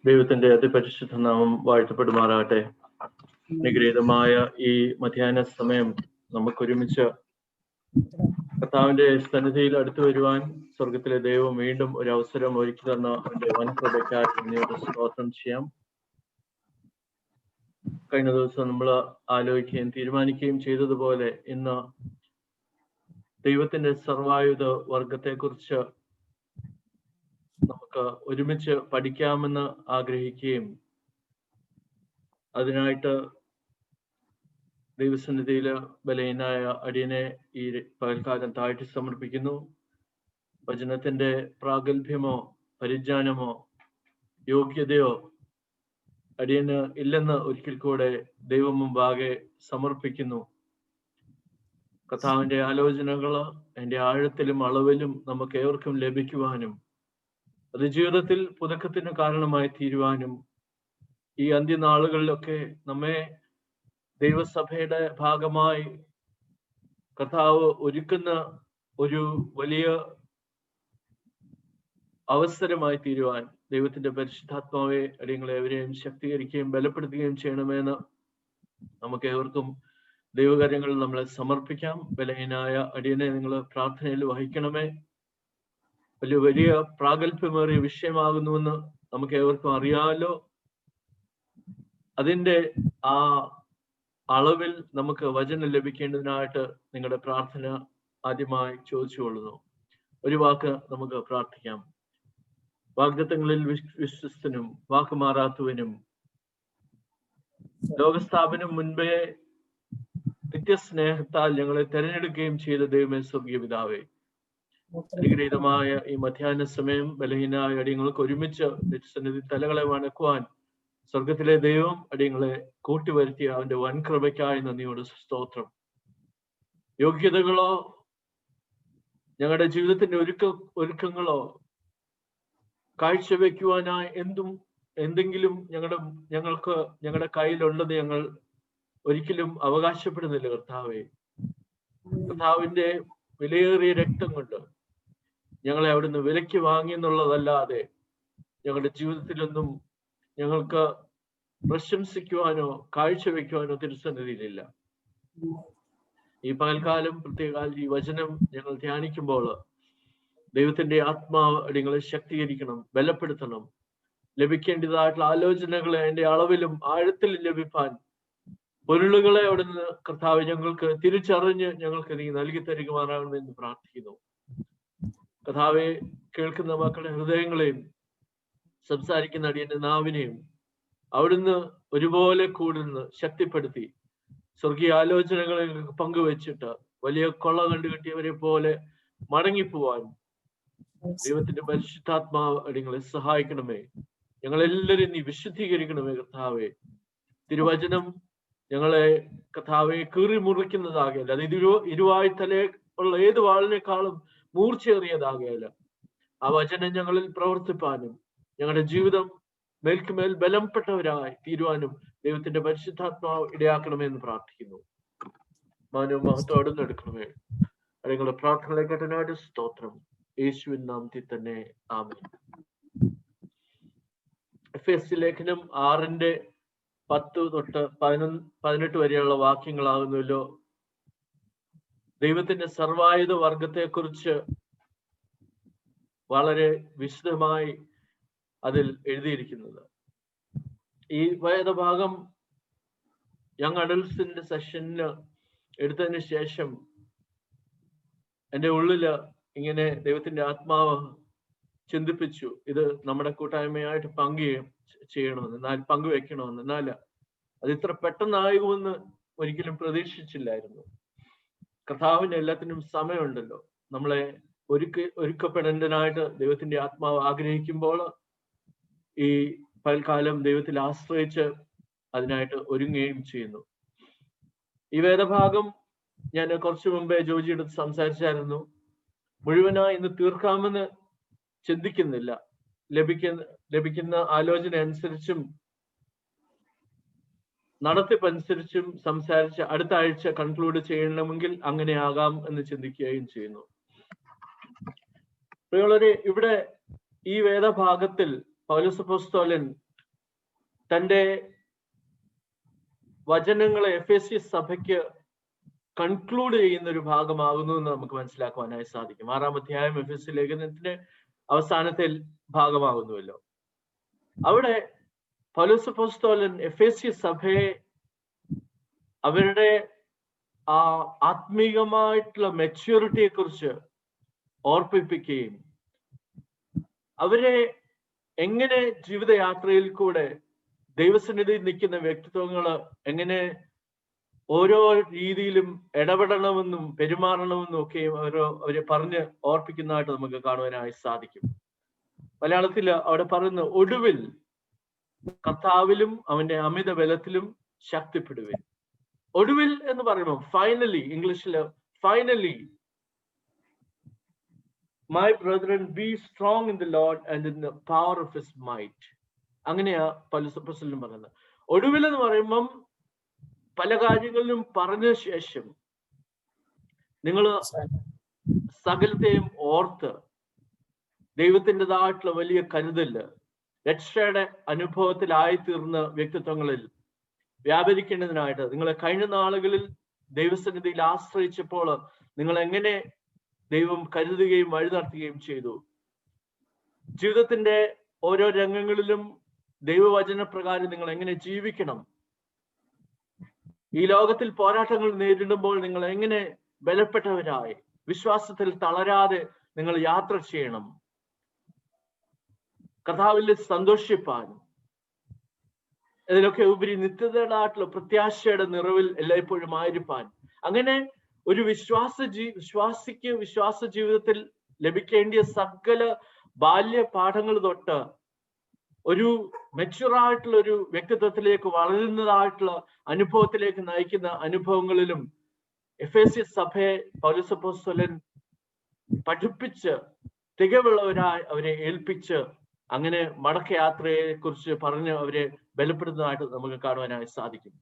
ദൈവത്തിന്റെ അതിപരിശുദ്ധ നാമം വാഴ്ത്തപ്പെടുമാറാകട്ടെ. അനുഗ്രഹീതമായ ഈ മധ്യാഹ്ന സമയം നമുക്കൊരുമിച്ച് കർത്താവിന്റെ സന്നിധിയിൽ അടുത്തു വരുവാൻ സ്വർഗത്തിലെ ദൈവം വീണ്ടും ഒരു അവസരം ഒരുക്കി തന്ന അവന്റെ വൻകൃപയ്ക്കായി നന്ദിയോടെ സ്തോത്രം ചെയ്യാം. കഴിഞ്ഞ ദിവസം നമ്മൾ ആലോചിക്കുകയും തീരുമാനിക്കുകയും ചെയ്തതുപോലെ ഇന്ന് ദൈവത്തിന്റെ സർവായുധ വർഗത്തെക്കുറിച്ച് നമുക്ക് ഒരുമിച്ച് പഠിക്കാമെന്ന് ആഗ്രഹിക്കുകയും അതിനായിട്ട് ദൈവസന്നിധിയില് ബലഹീനായ അടിയനെ ഈ പകൽക്കാലം താഴ്ത്തി സമർപ്പിക്കുന്നു. വചനത്തിന്റെ പ്രാഗൽഭ്യമോ പരിജ്ഞാനമോ യോഗ്യതയോ അടിയന് ഇല്ലെന്ന് ഒരിക്കൽ കൂടെ ദൈവം മുമ്പാകെ സമർപ്പിക്കുന്നു. കർത്താവിന്റെ ആലോചനകള് അതിന്റെ ആഴത്തിലും അളവിലും നമുക്ക് ഏവർക്കും ലഭിക്കുവാനും അത് ജീവിതത്തിൽ പുതുക്കത്തിന് കാരണമായി തീരുവാനും ഈ അന്ത്യനാളുകളിലൊക്കെ നമ്മെ ദൈവസഭയുടെ ഭാഗമായി കർത്താവ് ഒരുക്കുന്ന ഒരു വലിയ അവസരമായി തീരുവാൻ ദൈവത്തിന്റെ പരിശുദ്ധാത്മാവെ അടിയങ്ങളെ എവരെയും ശക്തീകരിക്കുകയും ബലപ്പെടുത്തുകയും ചെയ്യണമെന്ന് നമുക്ക് ഏവർക്കും ദൈവകാര്യങ്ങളിൽ നമ്മളെ സമർപ്പിക്കാം. ബലഹീനായ അടിയനെ നിങ്ങൾ പ്രാർത്ഥനയിൽ വഹിക്കണമേ. വലിയ പ്രാഗൽഭ്യമേറിയ വിഷയമാകുന്നുവെന്ന് നമുക്ക് ഏവർക്കും അറിയാമല്ലോ. അതിന്റെ ആ അളവിൽ നമുക്ക് വചനം ലഭിക്കേണ്ടതിനായിട്ട് നിങ്ങളുടെ പ്രാർത്ഥന ആദ്യമായി ചോദിച്ചുകൊള്ളുന്നു. ഒരു വാക്ക് നമുക്ക് പ്രാർത്ഥിക്കാം. വാഗ്ദത്തങ്ങളിൽ വിശ്വസ്തനും വാക്കുമാറാത്തവനും ലോകസ്ഥാപനം മുൻപേ നിത്യസ്നേഹത്താൽ ഞങ്ങളെ തെരഞ്ഞെടുക്കുകയും ചെയ്ത ദൈവമേ സ്വർഗീയ പിതാവേ, അനുഗ്രഹീതമായ ഈ മധ്യാഹ്ന സമയം ബലഹീനായ അടിയങ്ങൾക്ക് ഒരുമിച്ച് നിത്യസന്നിധി തലകളെ വണക്കുവാൻ സ്വർഗത്തിലെ ദൈവം അടിയങ്ങളെ കൂട്ടിവരുത്തിയ അവന്റെ വൻകൃപയ്ക്കായി നന്ദിയോട് സ്തോത്രം. യോഗ്യതകളോ ഞങ്ങളുടെ ജീവിതത്തിന്റെ ഒരുക്കങ്ങളോ കാഴ്ചവെക്കുവാനായി എന്തെങ്കിലും ഞങ്ങൾക്ക് ഞങ്ങളുടെ കയ്യിലുള്ളത് ഞങ്ങൾ ഒരിക്കലും അവകാശപ്പെടുന്നില്ല. കർത്താവിന്റെ വിലയേറിയ രക്തം കൊണ്ട് ഞങ്ങളെ അവിടുന്ന് വിലയ്ക്ക് വാങ്ങിയെന്നുള്ളതല്ലാതെ ഞങ്ങളുടെ ജീവിതത്തിലൊന്നും ഞങ്ങൾക്ക് പ്രശംസിക്കുവാനോ കാഴ്ചവെക്കുവാനോ തിരുസന്നിധിയിലില്ല. ഈ പകൽക്കാലം പ്രത്യേക ഈ വചനം ഞങ്ങൾ ധ്യാനിക്കുമ്പോൾ ദൈവത്തിന്റെ ആത്മാവ് അടിയങ്ങളെ ശക്തീകരിക്കണം, ബലപ്പെടുത്തണം. ലഭിക്കേണ്ടതായിട്ടുള്ള ആലോചനകളെ അതിന്റെ അളവിലും ആഴത്തിലും ലഭിപ്പാൻ പൊരുളുകളെ അവിടുന്ന് കർത്താവ് ഞങ്ങൾക്ക് തിരിച്ചറിഞ്ഞ് ഞങ്ങൾക്ക് നീ നൽകി തരുമാറാകണമെന്ന് പ്രാർത്ഥിക്കുന്നു. കർത്താവെ, കേൾക്കുന്ന മക്കളുടെ ഹൃദയങ്ങളെയും സംസാരിക്കുന്ന അടിയന്റെ നാവിനെയും അവിടുന്ന് ഒരുപോലെ കൂടുന്ന് ശക്തിപ്പെടുത്തി സ്വർഗീയ ആലോചനകളെ പങ്കുവെച്ചിട്ട് വലിയ കൊള്ള കണ്ടുകെട്ടിയവരെ പോലെ മടങ്ങിപ്പോവാൻ ദൈവത്തിന്റെ പരിശുദ്ധാത്മാവ് അടിയങ്ങളെ സഹായിക്കണമേ. ഞങ്ങളെല്ലാവരും നീ വിശുദ്ധീകരിക്കണമേ കർത്താവെ. തിരുവചനം ഞങ്ങളെ കർത്താവെ കീറി മുറിക്കുന്നതാകയല്ല, അത് ഇരുവായി തലേ ഉള്ള ഏത് വാളിനേക്കാളും മൂർച്ചയേറിയതാകയല്ല. ആ വചനം ഞങ്ങളിൽ പ്രവർത്തിപ്പാനും ഞങ്ങളുടെ ജീവിതം മേൽക്കുമേൽ ബലപ്പെട്ടവരായി തീരുവാനും ദൈവത്തിന്റെ പരിശുദ്ധാത്മാവ് ഇടയാക്കണമെന്ന് പ്രാർത്ഥിക്കുന്നു. മാനവും മഹത്വം എടുക്കണമേ. നിങ്ങളുടെ പ്രാർത്ഥനകളെ കേട്ടനായിട്ട് സ്തോത്രം. യേശുവിൻ നാമത്തിൽ തന്നെ ആമേൻ. എഫെസ്യ ലേഖനം 6:10 തൊട്ട് 18 വരെയുള്ള വാക്യങ്ങളാകുന്നല്ലോ ദൈവത്തിന്റെ സർവായുധ വർഗത്തെക്കുറിച്ച് വളരെ വിശദമായി അതിൽ എഴുതിയിരിക്കുന്നത്. ഈ വേദഭാഗം യങ് അഡൽട്സിന്റെ സെഷന് എടുത്തതിന് ശേഷം എൻ്റെ ഉള്ളില് ഇങ്ങനെ ദൈവത്തിന്റെ ആത്മാവ് ചിന്തിപ്പിച്ചു, ഇത് നമ്മുടെ കൂട്ടായ്മയായിട്ട് പങ്കുവെക്കണമെന്ന്. എന്നാൽ അത് ഇത്ര പെട്ടെന്നാകുമെന്ന് ഒരിക്കലും പ്രതീക്ഷിച്ചില്ലായിരുന്നു. കർത്താവിന് എല്ലാത്തിനും സമയമുണ്ടല്ലോ. നമ്മളെ ഒരുക്കപ്പെടേണ്ടതിനായിട്ട് ദൈവത്തിന്റെ ആത്മാവ് ആഗ്രഹിക്കുമ്പോൾ ഈ പൽക്കാലം ദൈവത്തിൽ ആശ്രയിച്ച് അതിനായിട്ട് ഒരുങ്ങുകയും ചെയ്യുന്നു. ഈ വേദഭാഗം ഞാൻ കുറച്ചു മുമ്പേ ജോജിയെടുത്ത് സംസാരിച്ചായിരുന്നു. മുഴുവനായി ഇന്ന് തീർക്കാമെന്ന് ചിന്തിക്കുന്നില്ല. ലഭിക്കുന്ന ആലോചന അനുസരിച്ചും നടത്തിപ്പനുസരിച്ചും സംസാരിച്ച് അടുത്ത ആഴ്ച കൺക്ലൂഡ് ചെയ്യണമെങ്കിൽ അങ്ങനെ ആകാം എന്ന് ചിന്തിക്കുകയും ചെയ്യുന്നു. പ്രിയമുള്ളവരെ, ഇവിടെ ഈ വേദഭാഗത്തിൽ പൗലോസ് അപ്പോസ്തലൻ തന്റെ വചനങ്ങളെ എഫേസ്യ സഭയ്ക്ക് കൺക്ലൂഡ് ചെയ്യുന്ന ഒരു ഭാഗമാകുന്നു എന്ന് നമുക്ക് മനസ്സിലാക്കുവാനായി സാധിക്കും. 6-ാം അധ്യായം എഫേസ്യ ലേഖനത്തിന്റെ അവസാനത്തെ ഭാഗമാകുന്നുവല്ലോ. അവിടെ പൗലോസ് അപ്പോസ്തലൻ എഫേസ്യ സഭയെ അവരുടെ ആ ആത്മീകമായിട്ടുള്ള മെച്യൂരിറ്റിയെ കുറിച്ച് ഓർപ്പിപ്പിക്കുകയും അവരെ എങ്ങനെ ജീവിതയാത്രയിൽ കൂടെ ദൈവസന്നിധിയിൽ നിൽക്കുന്ന വ്യക്തിത്വങ്ങൾ എങ്ങനെ ഓരോ രീതിയിലും ഇടപെടണമെന്നും പെരുമാറണമെന്നും ഒക്കെയും അവരെ പറഞ്ഞ് ഓർപ്പിക്കുന്നതായിട്ട് നമുക്ക് കാണുവാനായി സാധിക്കും. മലയാളത്തിൽ അവിടെ പറയുന്ന ഒടുവിൽ കർത്താവിലും അവന്റെ അമിത ബലത്തിലും ശക്തിപ്പെടുവിൻ. ഒടുവിൽ എന്ന് പറയുമ്പോൾ ഫൈനലി, ഇംഗ്ലീഷില് finally my brethren B strong in the Lord and in the power of his might. അങ്ങനെയാ പൗലോസ് അപ്പോസ്തലൻ പറയുന്നത്. ഒടുവിൽ എന്ന് പറയുമ്പം പല കാര്യങ്ങളിലും പറഞ്ഞ ശേഷം നിങ്ങൾ സകലത്തെയും ഓർത്ത് ദൈവത്തിൻ്റെതായിട്ടുള്ള വലിയ കരുതല് രക്ഷയുടെ അനുഭവത്തിലായിത്തീർന്ന വ്യക്തിത്വങ്ങളിൽ വ്യാപരിക്കേണ്ടതിനായിട്ട് നിങ്ങളെ കഴിഞ്ഞ നാളുകളിൽ ദൈവസന്നിധിയിൽ ആശ്രയിച്ചപ്പോൾ നിങ്ങൾ എങ്ങനെ ദൈവം കരുതുകയും വഴി നടത്തുകയും ചെയ്തു. ജീവിതത്തിന്റെ ഓരോ രംഗങ്ങളിലും ദൈവവചന പ്രകാരം നിങ്ങൾ എങ്ങനെ ജീവിക്കണം, ഈ ലോകത്തിൽ പോരാട്ടങ്ങൾ നേരിടുമ്പോൾ നിങ്ങൾ എങ്ങനെ ബലപ്പെട്ടവരായി വിശ്വാസത്തിൽ തളരാതെ നിങ്ങൾ യാത്ര ചെയ്യണം, കർത്താവിൽ സന്തോഷിപ്പാൻ, ഇതിലൊക്കെ ഉപരി നിത്യതയായിട്ടുള്ള പ്രത്യാശയുടെ നിറവിൽ എല്ലായ്പ്പോഴും ആയിരിക്കാൻ, അങ്ങനെ ഒരു വിശ്വാസിക്ക് വിശ്വാസ ജീവിതത്തിൽ ലഭിക്കേണ്ടിയ സകല ബാല്യ പാഠങ്ങൾ തൊട്ട് ഒരു മെച്യൂറായിട്ടുള്ള ഒരു വ്യക്തിത്വത്തിലേക്ക് വളരുന്നതായിട്ടുള്ള അനുഭവത്തിലേക്ക് നയിക്കുന്ന അനുഭവങ്ങളിലും എഫേസ്യ സഭയെ പൗലോസ് അപ്പോസ്തലൻ പഠിപ്പിച്ച് തികവുള്ളവരായി അവരെ ഏൽപ്പിച്ച് അങ്ങനെ മടക്കയാത്രയെ കുറിച്ച് പറഞ്ഞ് അവരെ ബലപ്പെടുന്നതായിട്ട് നമുക്ക് കാണുവാനായി സാധിക്കും.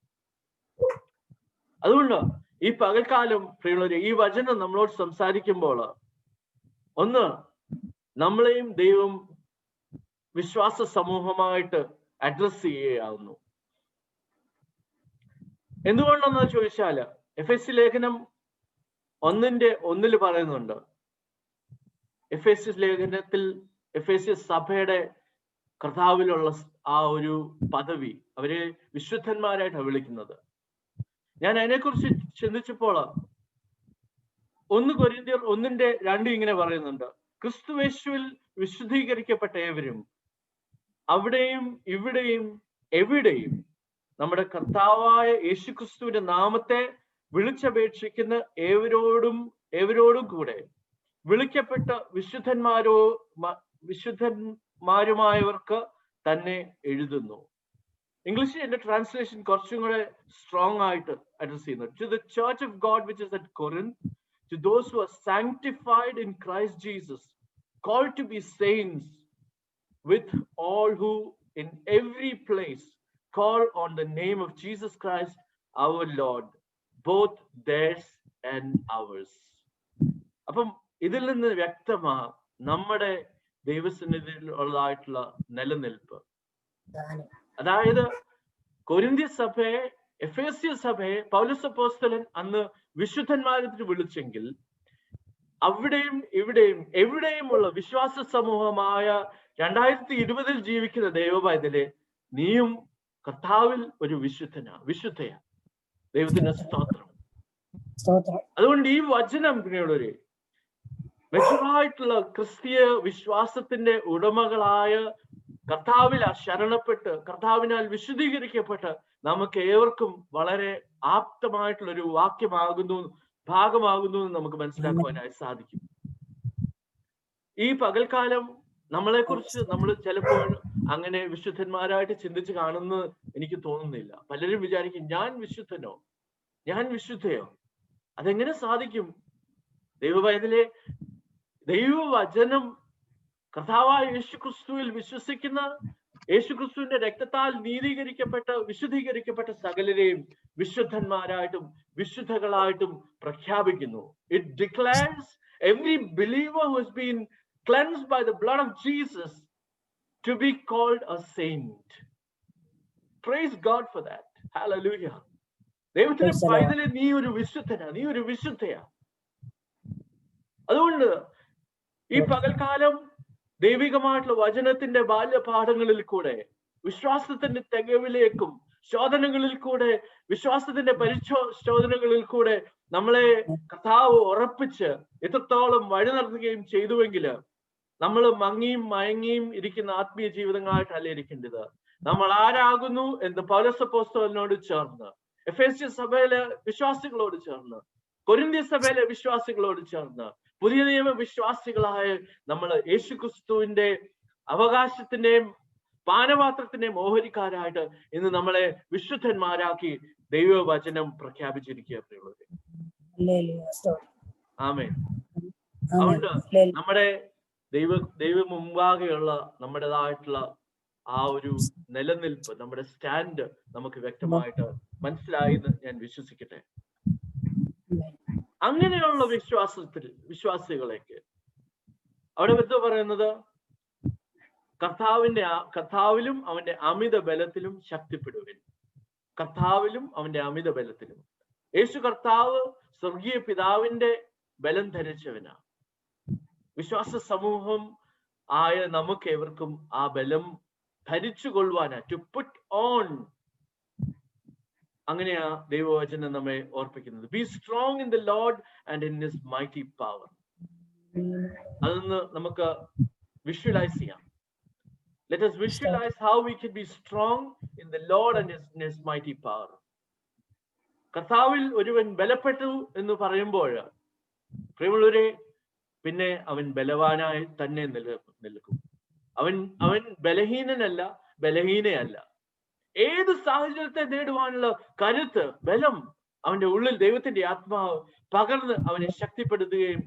അതുകൊണ്ട് ഈ പകൽക്കാലം പ്രിയമുള്ളവരെ, ഈ വചനം നമ്മളോട് സംസാരിക്കുമ്പോൾ ഒന്ന് നമ്മളെയും ദൈവം വിശ്വാസ സമൂഹമായിട്ട് അഡ്രസ് ചെയ്യുകയാവുന്നു. എന്തുകൊണ്ടെന്ന് ചോദിച്ചാല് എഫേസ്യ ലേഖനം 1:1 പറയുന്നുണ്ട്, എഫേസ്യ ലേഖനത്തിൽ എഫേസ്യ സഭയുടെ കർത്താവിലുള്ള ആ ഒരു പദവി, അവരെ വിശുദ്ധന്മാരായിട്ടാണ് വിളിക്കുന്നത്. ഞാൻ അതിനെക്കുറിച്ച് ചിന്തിച്ചപ്പോൾ 1 കൊരിന്ത്യർ 1:2 ഇങ്ങനെ പറയുന്നുണ്ട്, ക്രിസ്തുയേശുവിൽ വിശുദ്ധീകരിക്കപ്പെട്ട ഏവരും അവിടെയും ഇവിടെയും എവിടെയും നമ്മുടെ കർത്താവായ യേശുക്രിസ്തുവിന്റെ നാമത്തെ വിളിച്ചപേക്ഷിക്കുന്ന ഏവരോടും കൂടെ വിളിക്കപ്പെട്ട വിശുദ്ധന്മാരുമായവർക്ക് തന്നെ എഴുതുന്നു. ഇംഗ്ലീഷിൽ എന്റെ ട്രാൻസ്ലേഷൻ കുറച്ചും കൂടെ സ്ട്രോങ് ആയിട്ട് അഡ്രസ് ചെയ്യുന്നു. To the church of God which is at Corinth, to those who are sanctified in Christ Jesus, called to be saints, with all who in every place call on the name of Jesus Christ our Lord, both theirs and ours. അപ്പം ഇതിൽ നിന്ന് വ്യക്തമാ നമ്മുടെ ദൈവസന്നിധിയിൽ ഉള്ളതായിട്ടുള്ള നിലനിൽപ്പ്. അതായത് കൊരിന്ത്യ സഭയെ, എഫേസ്യ സഭയെ പൗലോസ് അപ്പോസ്തലൻ അന്ന് വിശുദ്ധന്മാരെ വിളിച്ചെങ്കിൽ അവിടെയും ഇവിടെയും എവിടെയുമുള്ള വിശ്വാസ സമൂഹമായ 2020 ജീവിക്കുന്ന ദൈവപൈതലെ, നീയും കർത്താവിൽ ഒരു വിശുദ്ധയാ. ദൈവത്തിന്റെ സ്തോത്രം. അതുകൊണ്ട് ഈ വചനം പിന്നീടൊരു മെച്ചൂറായിട്ടുള്ള ക്രിസ്തീയ വിശ്വാസത്തിന്റെ ഉടമകളായ കർത്താവിൽ ശരണപ്പെട്ട് കർത്താവിനാൽ വിശുദ്ധീകരിക്കപ്പെട്ട് നമുക്ക് ഏവർക്കും വളരെ ആപ്തമായിട്ടുള്ള ഒരു ഭാഗമാകുന്നു എന്ന് നമുക്ക് മനസ്സിലാക്കുവാനായി സാധിക്കും. ഈ പകൽക്കാലം നമ്മളെ കുറിച്ച് നമ്മൾ ചിലപ്പോൾ അങ്ങനെ വിശുദ്ധന്മാരായിട്ട് ചിന്തിച്ച് കാണുന്നു എനിക്ക് തോന്നുന്നില്ല. പലരും വിചാരിക്കും, ഞാൻ വിശുദ്ധയോ? അതെങ്ങനെ സാധിക്കും? ദൈവവചനത്തിലെ ദൈവവചനം കർത്താവായ യേശുക്രിസ്തുവിൽ വിശ്വസിക്കുന്ന, യേശുക്രിസ്തുവിന്റെ രക്തത്താൽ വിശുദ്ധീകരിക്കപ്പെട്ട സകലരെയും വിശുദ്ധന്മാരായിട്ടും വിശുദ്ധകളായിട്ടും പ്രഖ്യാപിക്കുന്നു. It declares every believer who has been cleansed by the blood of Jesus to be called a saint. Praise God for that. Hallelujah. ദൈവത്തിന്റെ Praise the Lord. പൈതലെ നീ ഒരു വിശുദ്ധനാ, നീ ഒരു വിശുദ്ധയാ. അതുകൊണ്ട് ഈ പകൽക്കാലം ദൈവികമായിട്ടുള്ള വചനത്തിന്റെ ബാല്യപാഠങ്ങളിൽ കൂടെ വിശ്വാസത്തിന്റെ തികവിലേക്കും ശോധനകളിൽ കൂടെ വിശ്വാസത്തിന്റെ പരിശോധനകളിൽ കൂടെ നമ്മളെ കർത്താവ് ഉറപ്പിച്ച് എത്രത്തോളം വഴി നടത്തുകയും ചെയ്തുവെങ്കിൽ നമ്മൾ മങ്ങിയും മയങ്ങിയും ഇരിക്കുന്ന ആത്മീയ ജീവിതങ്ങളായിട്ടല്ല ഇരിക്കേണ്ടത്. നമ്മൾ ആരാകുന്നു എന്ന് പൗലോസ് അപ്പോസ്തലനോട് ചേർന്ന്, എഫേസ്യ സഭയിലെ വിശ്വാസികളോട് ചേർന്ന്, കൊരിന്ത്യ സഭയിലെ വിശ്വാസികളോട് ചേർന്ന്, പുതിയ നിയമ വിശ്വാസികളായ നമ്മൾ യേശുക്രിസ്തുവിന്റെ അവകാശത്തിന്റെയും പാനപാത്രത്തിന്റെയും ഓഹരിക്കാരായിട്ട് ഇന്ന് നമ്മളെ വിശുദ്ധന്മാരാക്കി ദൈവവചനം പ്രഖ്യാപിച്ചിരിക്കുക. ആമേൻ. അതുകൊണ്ട് നമ്മുടെ ദൈവ മുമ്പാകെയുള്ള നമ്മുടേതായിട്ടുള്ള ആ ഒരു നിലനിൽപ്പ്, നമ്മുടെ സ്റ്റാൻഡ് നമുക്ക് വ്യക്തമായിട്ട് മനസ്സിലായെന്ന് ഞാൻ വിശ്വസിക്കട്ടെ. അങ്ങനെയുള്ള വിശ്വാസികളേക്ക് അവിടെ എന്താ പറയുന്നത്? കർത്താവിലും അവന്റെ അമിത ബലത്തിലും ശക്തിപ്പെടുവിൻ. കർത്താവിലും അവന്റെ അമിത ബലത്തിലും. യേശു കർത്താവ് സ്വർഗീയ പിതാവിന്റെ ബലം ധരിച്ചവനാ. വിശ്വാസ സമൂഹം ആയ നമുക്ക് ഏവർക്കും ആ ബലം ധരിച്ചു കൊള്ളുവാനാ, ടു പുട്ട് ഓൺ. അങ്ങനെയാ ദൈവവചനം നമ്മെ ഓർപ്പിക്കുന്നത്. Be strong in the Lord and in his mighty power. അതൊന്ന് നമുക്ക് വിഷ്വലൈസ് ചെയ്യാം. Let us visualize how we can be strong in the Lord and in his mighty power. കർത്താവിൽ ഒരുവൻ ബലപ്പെട്ടു എന്ന് പറയുമ്പോൾ പ്രിയമുള്ളവരെ, പിന്നെ അവൻ ബലവാനായി തന്നെ നിൽക്കും. അവൻ ബലഹീനനല്ല, ബലഹീനയല്ല. ഏത് സാഹചര്യത്തെ നേടുവാനുള്ള കരുത്ത്, ബലം അവന്റെ ഉള്ളിൽ ദൈവത്തിന്റെ ആത്മാവ് പകർന്ന് അവനെ ശക്തിപ്പെടുത്തുകയും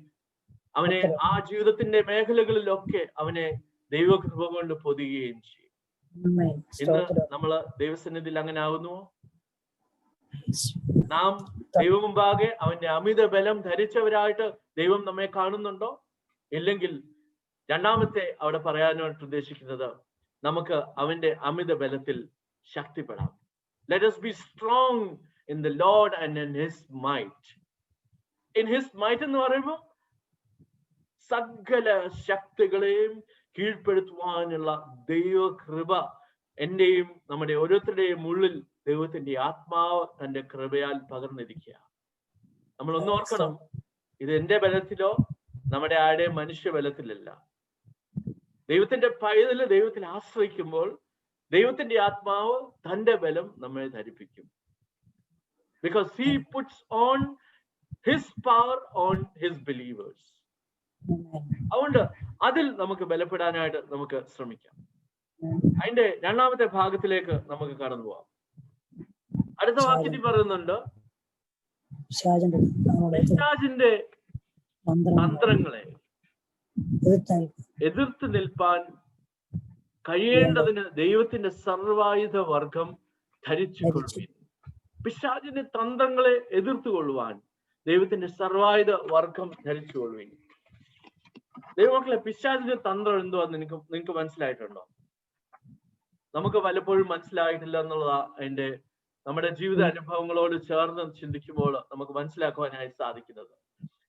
അവനെ ആ ജീവിതത്തിന്റെ മേഖലകളിലൊക്കെ അവനെ ദൈവകൃപ കൊണ്ട് പൊതിയുകയും ചെയ്യും. ഇന്ന് നമ്മള് ദൈവസന്നിധിയിൽ അങ്ങനെ ആകുന്നുവോ? നാം ദൈവമുമ്പാകെ അവന്റെ അമിത ബലം ധരിച്ചവരായിട്ട് ദൈവം നമ്മെ കാണുന്നുണ്ടോ? ഇല്ലെങ്കിൽ രണ്ടാമത്തെ അവിടെ പറയാനായിട്ട് ഉദ്ദേശിക്കുന്നത്, നമുക്ക് അവന്റെ അമിത ബലത്തിൽ ശക്തിപ്പെടാം. Let us be strong in the Lord and in his might. In his might എന്ന് പറയുമ്പോൾ സകല ശക്തികളെയും കീഴ്പ്പെടുത്തുവാനുള്ള ദൈവകൃപ എന്റെയും നമ്മുടെ ഓരോരുത്തരുടെയും ഉള്ളിൽ ദൈവത്തിന്റെ ആത്മാവ് തന്റെ കൃപയാൽ പകർന്നിരിക്കുക. നമ്മൾ ഒന്ന് ഓർക്കണം, ഇത് എന്റെ ബലത്തിലോ നമ്മുടെ ആരുടെയും മനുഷ്യ ബലത്തിലല്ല. ദൈവത്തിന്റെ പൈതല് ദൈവത്തിൽ ആശ്രയിക്കുമ്പോൾ ദൈവത്തിന്റെ ആത്മാവ് തന്റെ ബലം നമ്മെ ധരിപ്പിക്കും. Because he puts on his power on his believers. അതുകൊണ്ട് അതിൽ നമുക്ക് ബലപ്പെടാനായിട്ട് നമുക്ക് ശ്രമിക്കാം. അതിന്റെ രണ്ടാമത്തെ ഭാഗത്തിലേക്ക് നമുക്ക് കടന്നു പോവാം. അടുത്ത വാക്യത്തിൽ പറയുന്നുണ്ട്, പിശാചിന്റെ തന്ത്രങ്ങളെ എതിർത്ത് നിൽപ്പാൻ കഴിയേണ്ടതിന് ദൈവത്തിന്റെ സർവായുധ വർഗം ധരിച്ചു കൊള്ളുവിൻ. പിശാചിന്റെ തന്ത്രങ്ങളെ എതിർത്തു കൊള്ളുവാൻ ദൈവത്തിന്റെ സർവായുധ വർഗം ധരിച്ചു കൊള്ളുവിൻ. ദൈവമക്കളെ, പിശാചിന്റെ തന്ത്രം എന്തുവാന്ന് നിങ്ങൾക്ക് മനസ്സിലായിട്ടുണ്ടോ? നമുക്ക് പലപ്പോഴും മനസ്സിലായിട്ടില്ല എന്നുള്ളതാ അതിന്റെ നമ്മുടെ ജീവിത അനുഭവങ്ങളോട് ചേർന്ന് ചിന്തിക്കുമ്പോൾ നമുക്ക് മനസ്സിലാക്കുവാനായി സാധിക്കുന്നത്.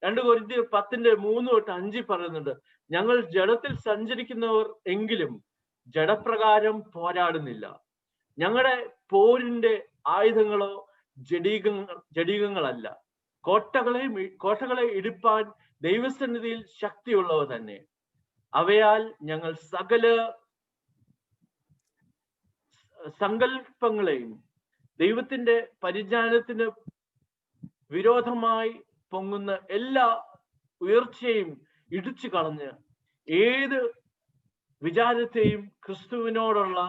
2 കൊരിന്ത്യർ 10:3-5 പറയുന്നുണ്ട്, ഞങ്ങൾ ജഡത്തിൽ സഞ്ചരിക്കുന്നവർ എങ്കിലും ജഡപ്രകാരം പോരാടുന്നില്ല. ഞങ്ങളുടെ പോരിന്റെ ആയുധങ്ങളോ ജഡീകങ്ങളല്ല, കോട്ടകളെ ഇടിപ്പാൻ ദൈവസന്നിധിയിൽ ശക്തിയുള്ളവ തന്നെ. അവയാൽ ഞങ്ങൾ സകല സങ്കല്പങ്ങളെയും ദൈവത്തിന്റെ പരിജ്ഞാനത്തിന് വിരോധമായി പൊങ്ങുന്ന എല്ലാ ഉയർച്ചയും ഇടിച്ചു കളഞ്ഞ് ഏത് വിചാരത്തെയും ക്രിസ്തുവിനോടുള്ള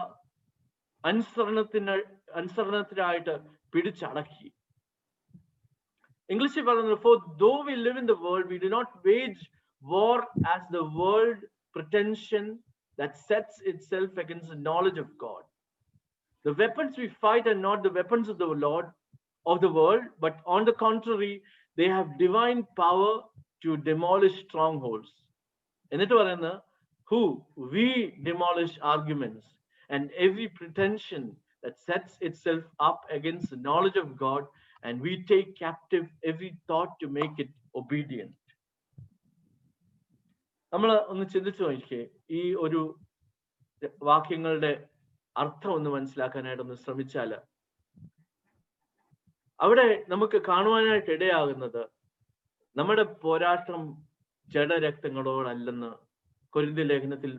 അനുസരണത്തിനായിട്ട് പിടിച്ചടക്കി. ഇംഗ്ലീഷിൽ പറയുന്നത്, for though we live in the world, we do not wage war as the world pretension that sets itself against the knowledge of God. The weapons we fight are not the weapons of the Lord of the world, but on the contrary, they have divine power to demolish strongholds. എന്നിട്ട് പറയുന്നത്, who we demolish arguments and every pretension that sets itself up against the knowledge of God, and we take captive every thought to make it obedient. നമ്മൾ ഒന്ന് ചിന്തിച്ചു നോക്കിയേ, ഈ ഒരു വാക്യങ്ങളുടെ അർത്ഥം ഒന്ന് മനസ്സിലാക്കാനായിട്ടൊന്ന് ശ്രമിച്ചാല് അവിടെ നമുക്ക് കാണുവാനായിട്ട് ഇടയാകുന്നത് നമ്മുടെ പോരാട്ടം ജഡരക്തങ്ങളോടല്ലെന്ന് കൊരിന്ത്യർ ലേഖനത്തിൽ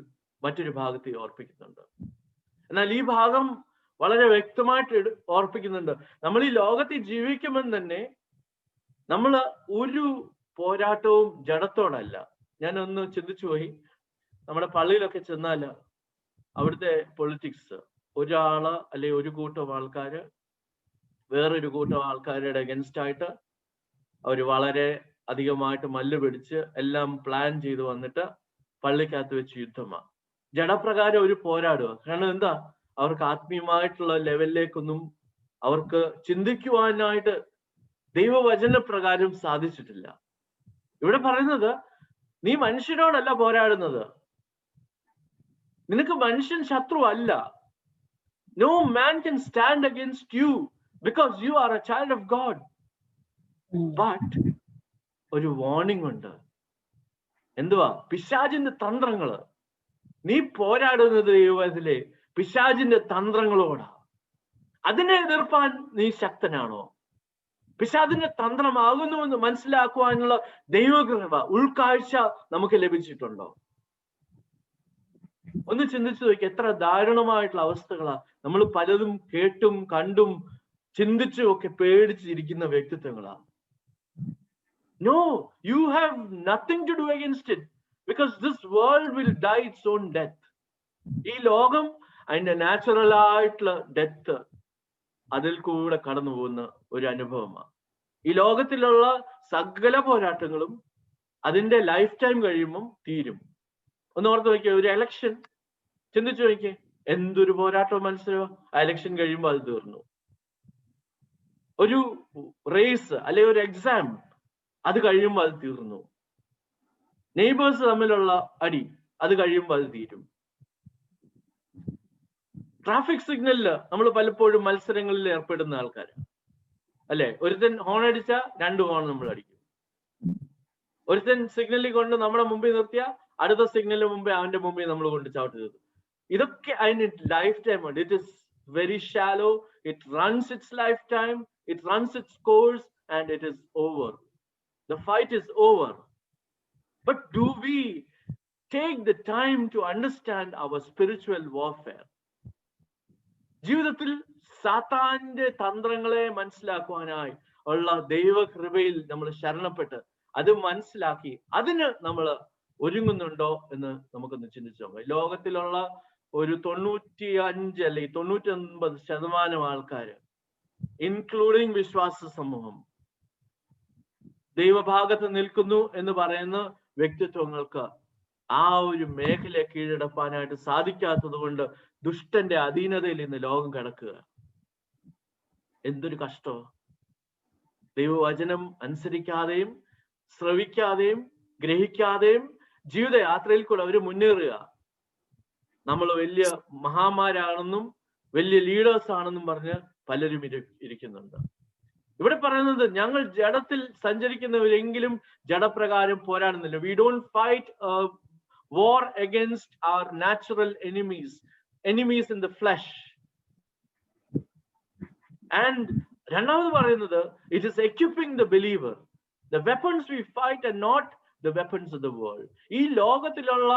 മറ്റൊരു ഭാഗത്ത് ഓർപ്പിക്കുന്നുണ്ട്. എന്നാൽ ഈ ഭാഗം വളരെ വ്യക്തമായിട്ട് ഓർപ്പിക്കുന്നുണ്ട്, നമ്മൾ ഈ ലോകത്തിൽ ജീവിക്കുമ്പോൾ തന്നെ നമ്മൾ ഒരു പോരാട്ടവും ജഡത്തോടല്ല. ഞാൻ ഒന്ന് ചിന്തിച്ചു പോയി, നമ്മുടെ പള്ളിയിലൊക്കെ ചെന്നാല് അവിടുത്തെ പൊളിറ്റിക്സ്, ഒരാള് അല്ലെ ഒരു കൂട്ടം ആൾക്കാര് വേറൊരു കൂട്ടം ആൾക്കാരുടെ അഗൻസ്റ്റ് ആയിട്ട് അവർ വളരെ അധികമായിട്ട് മല്ല് പിടിച്ച് എല്ലാം പ്ലാൻ ചെയ്ത് വന്നിട്ട് പള്ളിക്കകത്ത് വെച്ച് യുദ്ധമാണ്. ജഡപ്രകാരം ഒരു പോരാടുക. കാരണം എന്താ, അവർക്ക് ആത്മീയമായിട്ടുള്ള ലെവലിലേക്കൊന്നും അവർക്ക് ചിന്തിക്കുവാനായിട്ട് ദൈവവചന പ്രകാരം സാധിച്ചിട്ടില്ല. ഇവിടെ പറയുന്നത്, നീ മനുഷ്യരോടല്ല പോരാടുന്നത്, നിനക്ക് മനുഷ്യൻ ശത്രു അല്ല. No man can stand against you because you are a child of God. But ഒരു വാർണിംഗ് ഉണ്ട്. എന്തുവാ? പിശാചിന്റെ തന്ത്രങ്ങള്. നീ പോരാടുന്നത് ദൈവത്തിലെ പിശാചിന്റെ തന്ത്രങ്ങളോടാ. അതിനെ എതിർപ്പാൻ നീ ശക്തനാണോ? പിശാചിന്റെ തന്ത്രമാകുന്നുവെന്ന് മനസ്സിലാക്കുവാനുള്ള ദൈവകൃപ, ഉൾക്കാഴ്ച നമുക്ക് ലഭിച്ചിട്ടുണ്ടോ? ഒന്ന് ചിന്തിച്ചു നോക്കി, എത്ര ദാരുണമായിട്ടുള്ള അവസ്ഥകളാ. നമ്മൾ പലതും കേട്ടും കണ്ടും ചിന്തിച്ചും ഒക്കെ പേടിച്ചിരിക്കുന്ന വ്യക്തിത്വങ്ങളാ. No, you have nothing to do against it, because this world will die its own death. ഈ ലോകം അതിന്റെ നാച്ചുറൽ ആയിട്ടുള്ള ഡെത്ത് അതിൽ കൂടെ കടന്നു പോകുന്ന ഒരു അനുഭവമാണ്. ഈ ലോകത്തിലുള്ള സകല പോരാട്ടങ്ങളും അതിന്റെ ലൈഫ് ടൈം കഴിയുമ്പം തീരും. ഒന്ന് ഓർത്ത് നോക്കിയേ, ഒരു എലക്ഷൻ ചിന്തിച്ചു നോക്കിയേ, എന്തൊരു പോരാട്ടവും മത്സരമോ, ആ എലക്ഷൻ കഴിയുമ്പോൾ അത് തീർന്നു. ഒരു റേസ് അല്ലെ ഒരു എക്സാം, അത് കഴിയുമ്പോൾ അത് തീർന്നു. നെയ്ബേഴ്സ് തമ്മിലുള്ള അടി, അത് കഴിയുമ്പോൾ അത് തീരും. ട്രാഫിക് സിഗ്നലില് നമ്മൾ പലപ്പോഴും മത്സരങ്ങളിൽ ഏർപ്പെടുന്ന ആൾക്കാർ അല്ലെ. ഒരുത്തൻ ഹോൺ അടിച്ച 2 ഹോൺ നമ്മൾ അടിക്കും. ഒരുത്തൻ സിഗ്നലിൽ കൊണ്ട് നമ്മുടെ മുമ്പിൽ നിർത്തിയ അടുത്ത സിഗ്നലിന് മുമ്പേ അവന്റെ മുമ്പിൽ നമ്മൾ കൊണ്ട് ചവിട്ടി തീർക്കും. ഇതൊക്കെ അതിന് ലൈഫ് ടൈം ഉണ്ട്. It is very shallow, it runs it's life time, it runs it's course and it is over. The fight is over. But do we take the time to understand our spiritual warfare? ജീവിതത്തിൽ സാത്താന്റെ തന്ത്രങ്ങളെ മനസ്സിലാക്കുവാനായി ഉള്ള ദൈവകൃപയിൽ നമ്മൾ ശരണപ്പെട്ട് അത് മനസ്സിലാക്കി അതിന് നമ്മൾ ഒരുങ്ങുന്നുണ്ടോ എന്ന് നമുക്കൊന്ന് ചിന്തിച്ചു നോക്കാം. ലോകത്തിലുള്ള ഒരു 95 അല്ലെങ്കിൽ 99% ആൾക്കാര്, ഇൻക്ലൂഡിങ് വിശ്വാസ സമൂഹം, ദൈവഭാഗത്ത് നിൽക്കുന്നു എന്ന് പറയുന്ന വ്യക്തിത്വങ്ങൾക്ക് ആ ഒരു മേഖല കീഴടപ്പാനായിട്ട് സാധിക്കാത്തത് കൊണ്ട് ദുഷ്ടന്റെ അധീനതയിൽ ഇന്ന് ലോകം കിടക്കുക. എന്തൊരു കഷ്ടം! ദൈവവചനം അനുസരിക്കാതെയും ശ്രവിക്കാതെയും ഗ്രഹിക്കാതെയും ജീവിതയാത്രയിൽ കൂടെ അവർ മുന്നേറുക. നമ്മൾ വലിയ മഹാന്മാരാണെന്നും വലിയ ലീഡേഴ്സ് ആണെന്നും പറഞ്ഞ് പലരും ഇരിക്കുന്നുണ്ട്. ഇവിടെ പറയുന്നത്, ഞങ്ങൾ ജഡത്തിൽ സഞ്ചരിക്കുന്നവരെങ്കിലും ജഡപ്രകാരം പോരാടുന്നില്ല. We don't fight war against our natural enemies in the flesh. And രണ്ടാമത് പറയുന്നത്, it is equipping the believer. The weapons we fight are not the weapons of the world. ഈ ലോകത്തിലുള്ള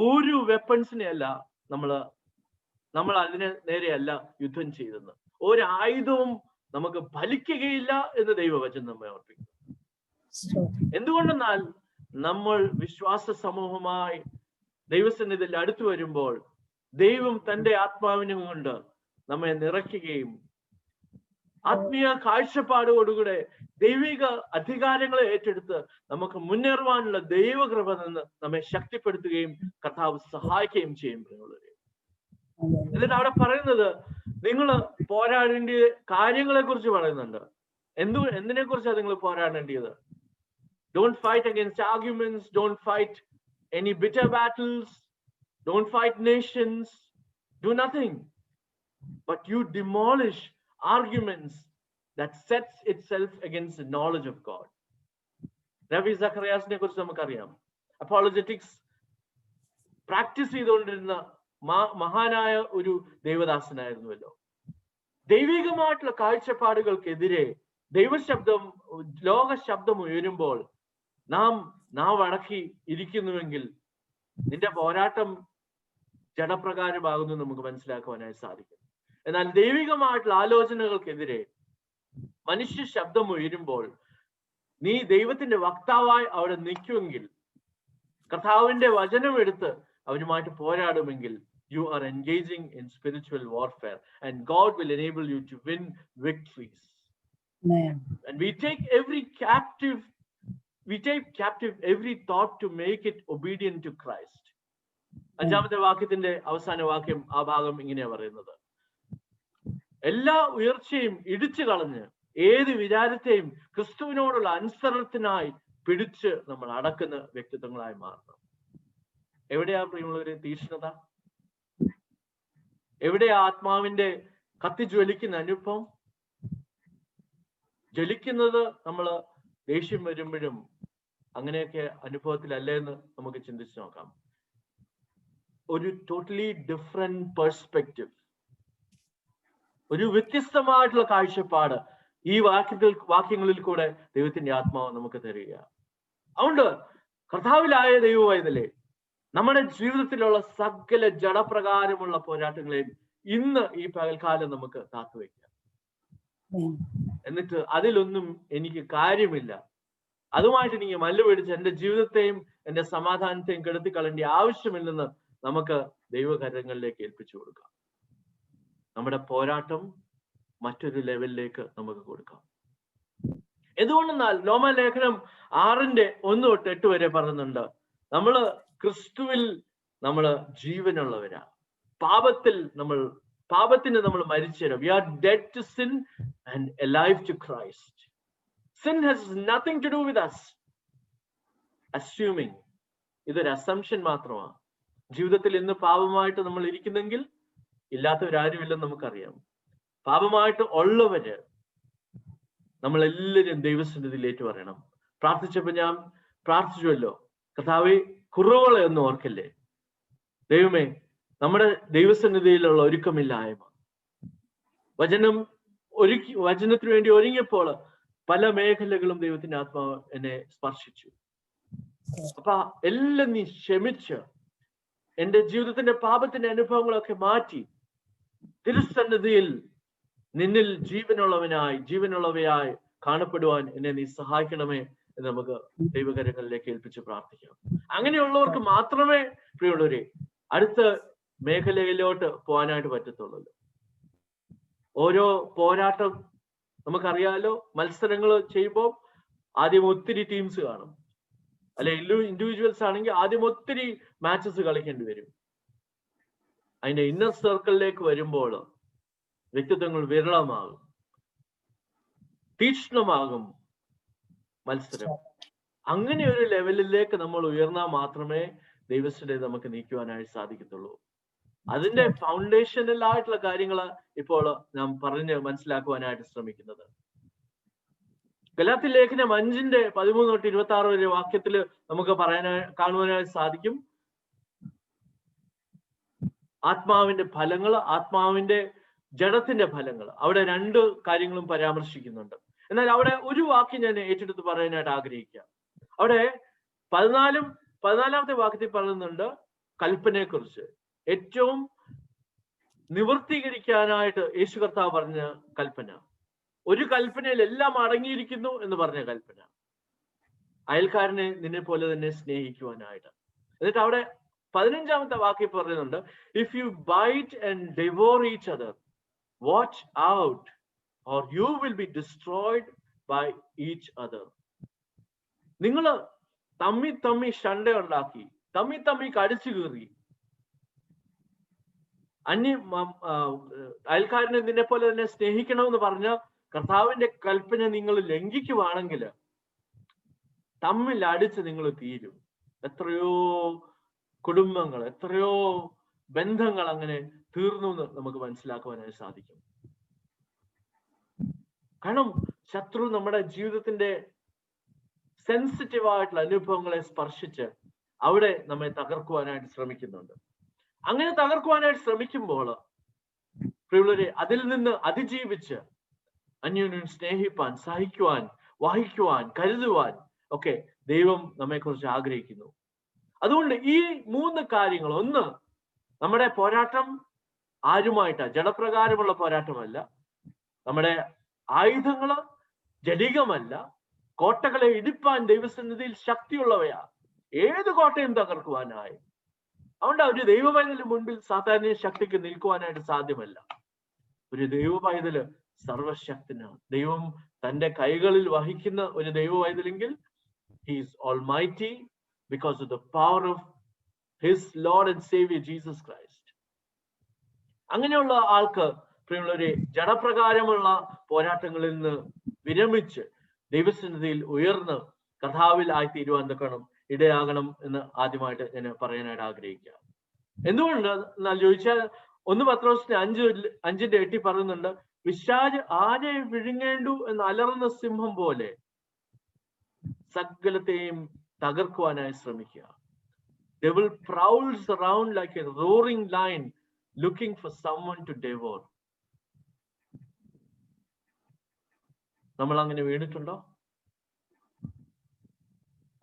ഒരു വെപ്പൺസിനെ അല്ല നമ്മൾ അതിനെ നേരെയല്ല യുദ്ധം ചെയ്തെന്ന്. ഒരു ആയുധവും നമുക്ക് ഫലിക്കുകയില്ല എന്ന് ദൈവവചനം നമ്മെ ഓർപ്പിക്കുന്നു. എന്തുകൊണ്ടെന്നാൽ നമ്മൾ വിശ്വാസ സമൂഹമായി ദൈവസന്നിധിയിൽ അടുത്തു വരുമ്പോൾ ദൈവം തന്റെ ആത്മാവിനെ കൊണ്ട് നമ്മെ നിറയ്ക്കുകയും ആത്മീയ കാഴ്ചപ്പാടോടുകൂടെ ദൈവിക അധികാരങ്ങളെ ഏറ്റെടുത്ത് നമുക്ക് മുന്നേറുവാനുള്ള ദൈവകൃപ നിന്ന് നമ്മെ ശക്തിപ്പെടുത്തുകയും കർത്താവ് സഹായിക്കുകയും ചെയ്യും. എന്നിട്ട് അവിടെ പറയുന്നത്, നിങ്ങൾ പോരാടേണ്ട കാര്യങ്ങളെ കുറിച്ച് പറയുന്നുണ്ട്. എന്തിനെ കുറിച്ചാണ് നിങ്ങൾ പോരാടേണ്ടത്? Don't fight against arguments, don't fight any bitter battles, don't fight nations, do nothing, but you demolish arguments that sets itself against the knowledge of God. Rabbi Zachariasനെ കുറിച്ച് നമുക്കറിയാം. അപ്പോളജറ്റിക്സ് പ്രാക്ടീസ് ചെയ്തുകൊണ്ടിരുന്ന മഹാനായ ഒരു ദൈവദാസനായിരുന്നുവല്ലോ. ദൈവികമായിട്ടുള്ള കാഴ്ചപ്പാടുകൾക്കെതിരെ ദൈവശബ്ദം, ലോക ശബ്ദം ഉയരുമ്പോൾ നാം അടക്കി ഇരിക്കുന്നുവെങ്കിൽ നിന്റെ പോരാട്ടം ജഡപ്രകാരമാകുന്നു നമുക്ക് മനസ്സിലാക്കുവാനായി സാധിക്കും. എന്നാൽ ദൈവികമായിട്ടുള്ള ആലോചനകൾക്കെതിരെ മനുഷ്യ ശബ്ദം ഉയരുമ്പോൾ നീ ദൈവത്തിന്റെ വക്താവായി അവിടെ നിൽക്കുമെങ്കിൽ, കർത്താവിന്റെ വചനം എടുത്ത് അവരുമായിട്ട് പോരാടുമെങ്കിൽ, you are engaging in spiritual warfare and God will enable you to win victories. Amen. And we take captive every thought to make it obedient to Christ. അഞ്ചാമത്തെ വാക്യത്തിന്റെ അവസാന വാക്യം ആ ഭാഗം ഇങ്ങനെയാ പറയുന്നത്: എല്ലാ ഉയർച്ചയും ഇടിച്ചു കളഞ്ഞ് ഏത് വിചാരത്തെയും ക്രിസ്തുവിനോടുള്ള അനുസരണത്തിനായി പിടിച്ച് നമ്മൾ അടക്കുന്ന വ്യക്തിത്വങ്ങളായി മാറണം. എവിടെയാ പ്രിയമുള്ളവരെ തീക്ഷ്ണത? എവിടെയാ ആത്മാവിന്റെ കത്തിജ്വലിക്കുന്ന അനുഭവം? ജ്വലിക്കുന്നത് നമ്മൾ ദേഷ്യം വരുമ്പോഴും അങ്ങനെയൊക്കെ അനുഭവത്തിലല്ലേ എന്ന് നമുക്ക് ചിന്തിച്ചു നോക്കാം. ഒരു ടോട്ടലി ഡിഫറെന്റ് പെർസ്പെക്റ്റീവ്, ഒരു വ്യത്യസ്തമായിട്ടുള്ള കാഴ്ചപ്പാട് ഈ വാക്യങ്ങളിൽ കൂടെ ദൈവത്തിന്റെ ആത്മാവ് നമുക്ക് തരിക. അതുകൊണ്ട് കർത്താവിലായ ദൈവമായതല്ലേ, നമ്മുടെ ജീവിതത്തിലുള്ള സകല ജഡപ്രകാരമുള്ള പോരാട്ടങ്ങളെയും ഇന്ന് ഈ പകൽക്കാലം നമുക്ക് താത്തുവയ്ക്കാം. എന്നിട്ട് അതിലൊന്നും എനിക്ക് കാര്യമില്ല, അതുമായിട്ട് എനിക്ക് മല്ല് പിടിച്ച് എന്റെ ജീവിതത്തെയും എന്റെ സമാധാനത്തെയും കെടുത്തി കളയേണ്ട ആവശ്യമില്ലെന്ന് നമുക്ക് ദൈവകരങ്ങളിലേക്ക് ഏൽപ്പിച്ചു കൊടുക്കാം. നമ്മുടെ പോരാട്ടം മറ്റൊരു ലെവലിലേക്ക് നമുക്ക് കൊടുക്കാം. എന്തുകൊണ്ടെന്നാൽ റോമാലേഖനം 6:1-8 വരെ പറയുന്നുണ്ട്, നമ്മള് ക്രിസ്തുവിൽ നമ്മള് ജീവനുള്ളവരാ. പാപത്തിന് നമ്മൾ മരിച്ചവരാ. We are dead to sin and alive to Christ. Sin has nothing to do with us. Assuming. ഇതൊരു അസംഷൻ മാത്രമാണ്. ജീവിതത്തിൽ ഇന്ന് പാപമായിട്ട് നമ്മൾ ഇരിക്കുന്നെങ്കിൽ ഇല്ലാത്തവരാരുമില്ലെന്ന് നമുക്കറിയാം. പാപമായിട്ട് ഉള്ളവര് നമ്മളെല്ലാവരും ദൈവസന്നിധിയിൽ ഏറ്റു പറയണം. പ്രാർത്ഥിച്ചപ്പോ ഞാൻ പ്രാർത്ഥിച്ചുവല്ലോ, കർത്താവേ കുറവുകളെ ഒന്നും ഓർക്കല്ലേ. ദൈവമേ, നമ്മുടെ ദൈവസന്നിധിയിലുള്ള ഒരുക്കമില്ലായ്മ, വചനത്തിന് വേണ്ടി ഒരുങ്ങിയപ്പോൾ പല മേഖലകളും ദൈവത്തിന്റെ ആത്മാവ് എന്നെ സ്പർശിച്ചു. അപ്പൊ എല്ലാം നീ ക്ഷമിച്ച് എന്റെ ജീവിതത്തിന്റെ പാപത്തിന്റെ അനുഭവങ്ങളൊക്കെ മാറ്റി തിരുസന്നിധിയിൽ നിന്നിൽ ജീവനുള്ളവയായി കാണപ്പെടുവാൻ എന്നെ നീ സഹായിക്കണമേ എന്ന് നമുക്ക് ദൈവകരങ്ങളിലേക്ക് ഏൽപ്പിച്ച് പ്രാർത്ഥിക്കാം. അങ്ങനെയുള്ളവർക്ക് മാത്രമേ പ്രിയമുള്ളവരെ അടുത്ത മേഖലയിലോട്ട് പോകാനായിട്ട് പറ്റത്തുള്ളൂ. ഓരോ പോരാട്ടം നമുക്കറിയാലോ, മത്സരങ്ങൾ ചെയ്യുമ്പോൾ ആദ്യം ഒത്തിരി ടീംസ് കാണും, അല്ലെ ഇൻഡിവിജ്വൽസ് ആണെങ്കിൽ ആദ്യം ഒത്തിരി മാച്ചസ് കളിക്കേണ്ടി വരും. അതിന്റെ ഇന്നർ സർക്കിളിലേക്ക് വരുമ്പോൾ വ്യക്തിത്വങ്ങൾ വിരളമാകും, തീക്ഷ്ണമാകും മത്സരം. അങ്ങനെ ഒരു ലെവലിലേക്ക് നമ്മൾ ഉയർന്നാൽ മാത്രമേ ദൈവസ്ഥയെ നമുക്ക് നീക്കുവാനായിട്ട് സാധിക്കത്തുള്ളൂ. അതിന്റെ ഫൗണ്ടേഷനലായിട്ടുള്ള കാര്യങ്ങൾ ഇപ്പോൾ നാം പറഞ്ഞ് മനസ്സിലാക്കുവാനായിട്ട് ശ്രമിക്കുന്നത്. ഗലാത്യ ലേഖനം 5:13-26 വരെ വാക്യത്തില് നമുക്ക് കാണുവാനായിട്ട് സാധിക്കും. ആത്മാവിന്റെ ഫലങ്ങൾ, ആത്മാവിന്റെ ജഡത്തിന്റെ ഫലങ്ങൾ, അവിടെ 2 കാര്യങ്ങളും പരാമർശിക്കുന്നുണ്ട്. എന്നാൽ അവിടെ ഒരു വാക്യം ഞാൻ ഏറ്റെടുത്ത് പറയാനായിട്ട് ആഗ്രഹിക്കാം. അവിടെ 14-ാമത്തെ വാക്യത്തിൽ പറയുന്നുണ്ട് കൽപ്പനയെ കുറിച്ച്. ഏറ്റവും നിവർത്തീകരിക്കാനായിട്ട് യേശു കർത്താവ് പറഞ്ഞ കൽപ്പന, ഒരു കൽപ്പനയിൽ എല്ലാം അടങ്ങിയിരിക്കുന്നു എന്ന് പറഞ്ഞ കൽപ്പന, അയൽക്കാരനെ നിന്നെ പോലെ തന്നെ സ്നേഹിക്കുവാനായിട്ട്. എന്നിട്ട് അവിടെ 15-ാമത്തെ വാക്യം പറയുന്നുണ്ട്, if you bite and devour each other watch out or you will be destroyed by each other. നിങ്ങൾ തമ്മി ശണ്ട ഉണ്ടാക്കി, തമ്മി കടിച്ചു കീറി, അയൽക്കാരനെ നിന്നെ പോലെ തന്നെ സ്നേഹിക്കണമെന്ന് പറഞ്ഞ കർത്താവിന്റെ കൽപ്പന നിങ്ങൾ ലംഘിക്കുവാണെങ്കിൽ തമ്മിൽ അടിച്ച് നിങ്ങൾ തീരും. എത്രയോ കുടുംബങ്ങൾ, എത്രയോ ബന്ധങ്ങൾ അങ്ങനെ തീർന്നു എന്ന് നമുക്ക് മനസ്സിലാക്കുവാനായി സാധിക്കും. കാരണം ശത്രു നമ്മുടെ ജീവിതത്തിന്റെ സെൻസിറ്റീവ് ആയിട്ടുള്ള അനുഭവങ്ങളെ സ്പർശിച്ച് അവിടെ നമ്മെ തകർക്കുവാനായിട്ട് ശ്രമിക്കുന്നുണ്ട്. അങ്ങനെ തകർക്കുവാനായിട്ട് ശ്രമിക്കുമ്പോൾ പ്രിയമുള്ളവരെ, അതിൽ നിന്ന് അതിജീവിച്ച് അന്യോന്യം സ്നേഹിപ്പാൻ, സഹിക്കുവാൻ, വഹിക്കുവാൻ, കരുതുവാൻ ഒക്കെ ദൈവം നമ്മെക്കുറിച്ച് ആഗ്രഹിക്കുന്നു. അതുകൊണ്ട് ഈ 3 കാര്യങ്ങൾ, ഒന്ന്, നമ്മുടെ പോരാട്ടം ആരുമായിട്ടാണ്? ജഡപ്രകാരമുള്ള പോരാട്ടമല്ല. നമ്മുടെ ആയുധങ്ങള് ജഡികമല്ല. കോട്ടകളെ ഇടിപ്പാൻ ദൈവസന്നിധിയിൽ ശക്തിയുള്ളവയാ. ഏത് കോട്ടയും തകർക്കുവാനായി. അതുകൊണ്ട് ഒരു ദൈവപൈതലിന് മുൻപിൽ സാധാരണ ശക്തിക്ക് നിൽക്കുവാനായിട്ട് സാധ്യമല്ല. ഒരു ദൈവപൈതല് സർവശക്തനാണ്. ദൈവം തന്റെ കൈകളിൽ വഹിക്കുന്ന ഒരു ദൈവപൈതലെങ്കിൽ he is almighty because of the power of his Lord and Savior Jesus Christ. അങ്ങനെയുള്ള ആൾക്ക് പ്രിയമുള്ളവരെ, ജഡപ്രകാരമുള്ള പോരാട്ടങ്ങളിൽ നിന്ന് വിരമിച്ച് ദൈവസന്നിധിയിൽ ഉയർന്ന് കർത്താവിൽ ആയിത്തീരുവാൻ തക്കണം ഇടയാകണം എന്ന് ആദ്യമായിട്ട് ഞാൻ പറയാനായിട്ട് ആഗ്രഹിക്കുക. എന്തുകൊണ്ട് എന്നാൽ ചോദിച്ചാൽ, 1 പത്രോസിന്റെ 5:8 പറയുന്നുണ്ട്, പിശാച് ആരെ വിഴുങ്ങേണ്ടു എന്ന് അലറുന്ന സിംഹം പോലെ സകലത്തെയും തകർക്കുവാനായി ശ്രമിക്കുക. Devil prowls around like a roaring lion looking for someone to devour. നമ്മൾ അങ്ങനെ വീണിട്ടുണ്ടോ?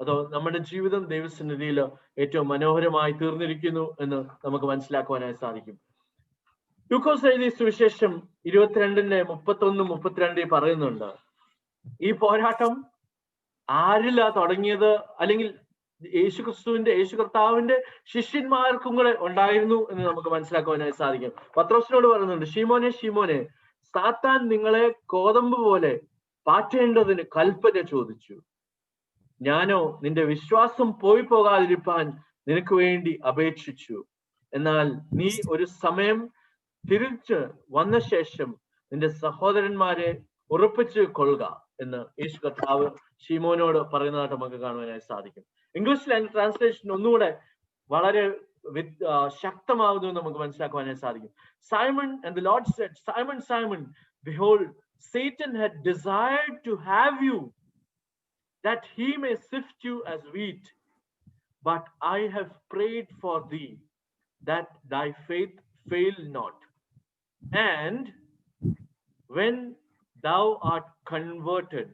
അതോ നമ്മുടെ ജീവിതം ദൈവസന്നിധിയിൽ ഏറ്റവും മനോഹരമായി തീർന്നിരിക്കുന്നു എന്ന് നമുക്ക് മനസ്സിലാക്കുവാനായി സാധിക്കും. ലൂക്കോസ് എഴുതിയ സുവിശേഷം 22:31-32 പറയുന്നുണ്ട്, ഈ പോരാട്ടം ആരിലാ തുടങ്ങിയത്? അല്ലെങ്കിൽ യേശു കർത്താവിന്റെ ശിഷ്യന്മാർക്കും കൂടെ ഉണ്ടായിരുന്നു എന്ന് നമുക്ക് മനസ്സിലാക്കുവാനായി സാധിക്കും. പത്രോസിനോട് പറയുന്നുണ്ട്, ശീമോനെ, ശീമോനെ, സാത്താൻ നിങ്ങളെ കോതമ്പ് പോലെ പാറ്റേണ്ടതിന് കൽപ്പന ചോദിച്ചു. ഞാനോ നിന്റെ വിശ്വാസം പോയി പോകാതിരിപ്പാൻ നിനക്ക് വേണ്ടി അപേക്ഷിച്ചു. എന്നാൽ നീ ഒരു സമയം തിരിച്ച് വന്ന ശേഷം നിന്റെ സഹോദരന്മാരെ ഉറപ്പിച്ചു കൊള്ളുക എന്ന് യേശു കർത്താവ് ശീമോനോട് പറയുന്നതായിട്ട് നമുക്ക് കാണുവാനായി സാധിക്കും. ഇംഗ്ലീഷ് ട്രാൻസ്ലേഷൻ ഒന്നുകൂടെ വളരെ ശക്തമാകുന്നു നമുക്ക് മനസ്സിലാക്കുവാനായി സാധിക്കും. Simon, and the Lord said, Simon, Simon, behold, Satan had desired to have you, that he may sift you as wheat. But I have prayed for thee, that thy faith fail not. And when thou art converted,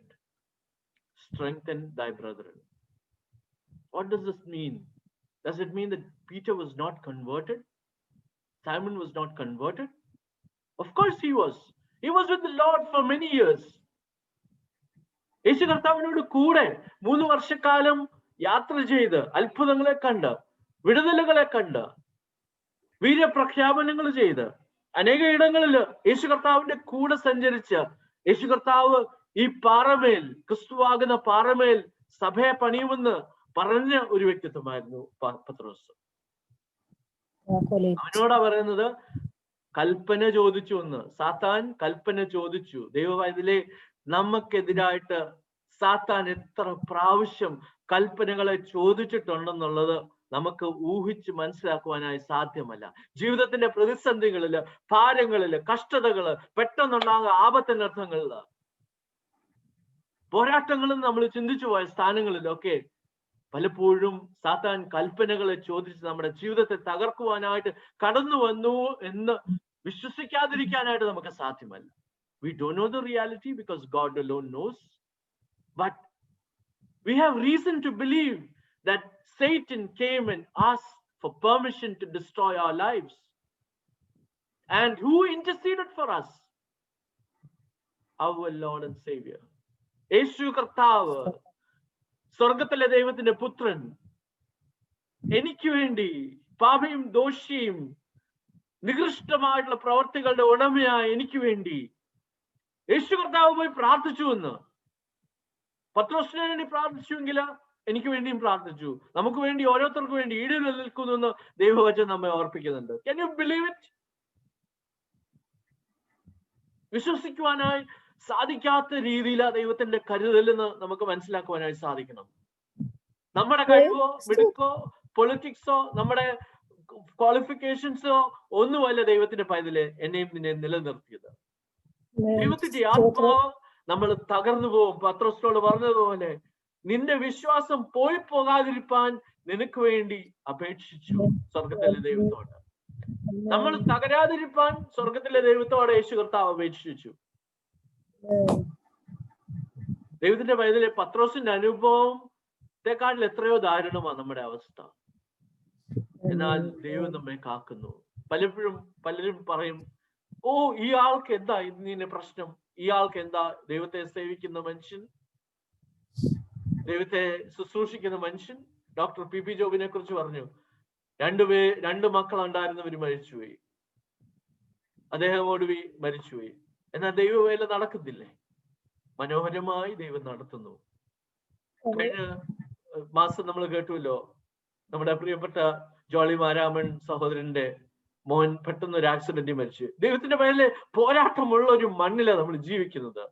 strengthen thy brethren. What does this mean? Does it mean that Peter was not converted? Simon was not converted? Of course he was. He was with the Lord for many years. യേശു കർത്താവിനോട് കൂടെ 3 വർഷക്കാലം യാത്ര ചെയ്ത് അത്ഭുതങ്ങളെ കണ്ട്, വിടുതലുകളെ കണ്ട്, വീര്യപ്രഖ്യാപനങ്ങൾ ചെയ്ത് അനേക ഇടങ്ങളിൽ യേശു കർത്താവിന്റെ കൂടെ സഞ്ചരിച്ച് യേശു കർത്താവ് ഈ പാറമേൽ, ക്രിസ്തുവാകുന്ന പാറമേൽ സഭയെ പണിയുമെന്ന് പറഞ്ഞ ഒരു വ്യക്തിത്വമായിരുന്നു പത്രോസ്. അവനോടാ പറയുന്നത്, കൽപ്പന ചോദിച്ചു എന്ന്. സാത്താൻ കൽപ്പന ചോദിച്ചു. ദൈവവൈതലേ, നമുക്കെതിരായിട്ട് സാത്താൻ എത്ര പ്രാവശ്യം കൽപ്പനകളെ ചോദിച്ചിട്ടുണ്ടെന്നുള്ളത് നമുക്ക് ഊഹിച്ച് മനസ്സിലാക്കുവാനായി സാധ്യമല്ല. ജീവിതത്തിന്റെ പ്രതിസന്ധികളില്, ഭാരങ്ങളില്, കഷ്ടതകള്, പെട്ടെന്നുണ്ടാകുന്ന ആപത്തനർത്ഥങ്ങളില്, പോരാട്ടങ്ങളിൽ നമ്മൾ ചിന്തിച്ചു പോയ സ്ഥാനങ്ങളിലൊക്കെ പലപ്പോഴും സാത്താൻ കൽപ്പനകളെ ചോദിച്ച് നമ്മുടെ ജീവിതത്തെ തകർക്കുവാനായിട്ട് കടന്നു വന്നു എന്ന് വിശ്വസിക്കാതിരിക്കാനായിട്ട് നമുക്ക് സാധ്യമല്ല. We don't know the reality because God alone knows. But we have reason to believe that Satan came and asked for permission to destroy our lives. And who interceded for us? Our Lord and Savior. യേശു കർത്താവ്, സ്വർഗത്തിലെ ദൈവത്തിന്റെ പുത്രൻ, എനിക്ക് വേണ്ടി, പാപിയും ദോഷിയും നികൃഷ്ടമായിട്ടുള്ള പ്രവർത്തികളുടെ ഉടമയായ എനിക്ക് വേണ്ടി യേശു കർത്താവ് പോയി പ്രാർത്ഥിച്ചു എന്ന്. പത്രോസിന് വേണ്ടി പ്രാർത്ഥിച്ചുവെങ്കിൽ എനിക്ക് വേണ്ടിയും പ്രാർത്ഥിച്ചു. നമുക്ക് വേണ്ടി, ഓരോരുത്തർക്കും വേണ്ടി ഈടിൽ നിൽക്കുന്നു എന്ന് ദൈവവചനം നമ്മെ ഓർപ്പിക്കുന്നുണ്ട്. Can you believe it? വിശ്വസിക്കുവാനായി സാധിക്കാത്ത രീതിയിൽ ദൈവത്തിന്റെ കരുതലെന്ന് നമുക്ക് മനസ്സിലാക്കുവാനായി സാധിക്കണം. നമ്മുടെ കഴിവോ മിടുക്കോ പൊളിറ്റിക്സോ നമ്മുടെ ക്വാളിഫിക്കേഷൻസോ ഒന്നുമല്ല ദൈവത്തിന്റെ പൈതല് എന്നെയും നിന്നെ നിലനിർത്തിയത്. ദൈവത്തിന്റെ ആത്മാവ് നമ്മൾ തകർന്നു പോകും. പത്രോസിനോട് പറഞ്ഞതുപോലെ നിന്റെ വിശ്വാസം പോയി പോകാതിരിക്കാൻ നിനക്ക് വേണ്ടി അപേക്ഷിച്ചു സ്വർഗത്തിലെ ദൈവത്തോട്. നമ്മൾ തകരാതിരിക്കാൻ സ്വർഗത്തിലെ ദൈവത്തോട് യേശു കർത്താവ് അപേക്ഷിച്ചു. ദൈവത്തിന്റെ പൈതലെ പത്രോസിന്റെ അനുഭവത്തെക്കാട്ടിൽ എത്രയോ ദാരുണമാണ് നമ്മുടെ അവസ്ഥ. എന്നാൽ ദൈവം നമ്മെ കാക്കുന്നു. പലരും പറയും, ഓ ഈ ആൾക്ക് എന്താ ഇന്നിന്റെ പ്രശ്നം, ഈ ആൾക്ക് എന്താ? ദൈവത്തെ സേവിക്കുന്ന മനുഷ്യൻ, ദൈവത്തെ ശുശ്രൂഷിക്കുന്ന മനുഷ്യൻ. ഡോക്ടർ പി പി ജോബിനെ കുറിച്ച് പറഞ്ഞു, രണ്ട് മക്കളുണ്ടായിരുന്നവര് മരിച്ചുപോയി, അദ്ദേഹം ഒടുവി മരിച്ചുപോയി. എന്നാൽ ദൈവവേല നടക്കുന്നില്ലേ? മനോഹരമായി ദൈവം നടത്തുന്നു. കഴിഞ്ഞ മാസം നമ്മൾ കേട്ടുവല്ലോ, നമ്മുടെ പ്രിയപ്പെട്ട ജോളി മാരാമൻ സഹോദരന്റെ മോൻ പെട്ടെന്ന് ഒരു ആക്സിഡന്റിൽ മരിച്ചു. ദൈവത്തിന്റെ പേരില് പോരാട്ടമുള്ള ഒരു മണ്ണിലാണ് നമ്മൾ ജീവിക്കുന്നത്.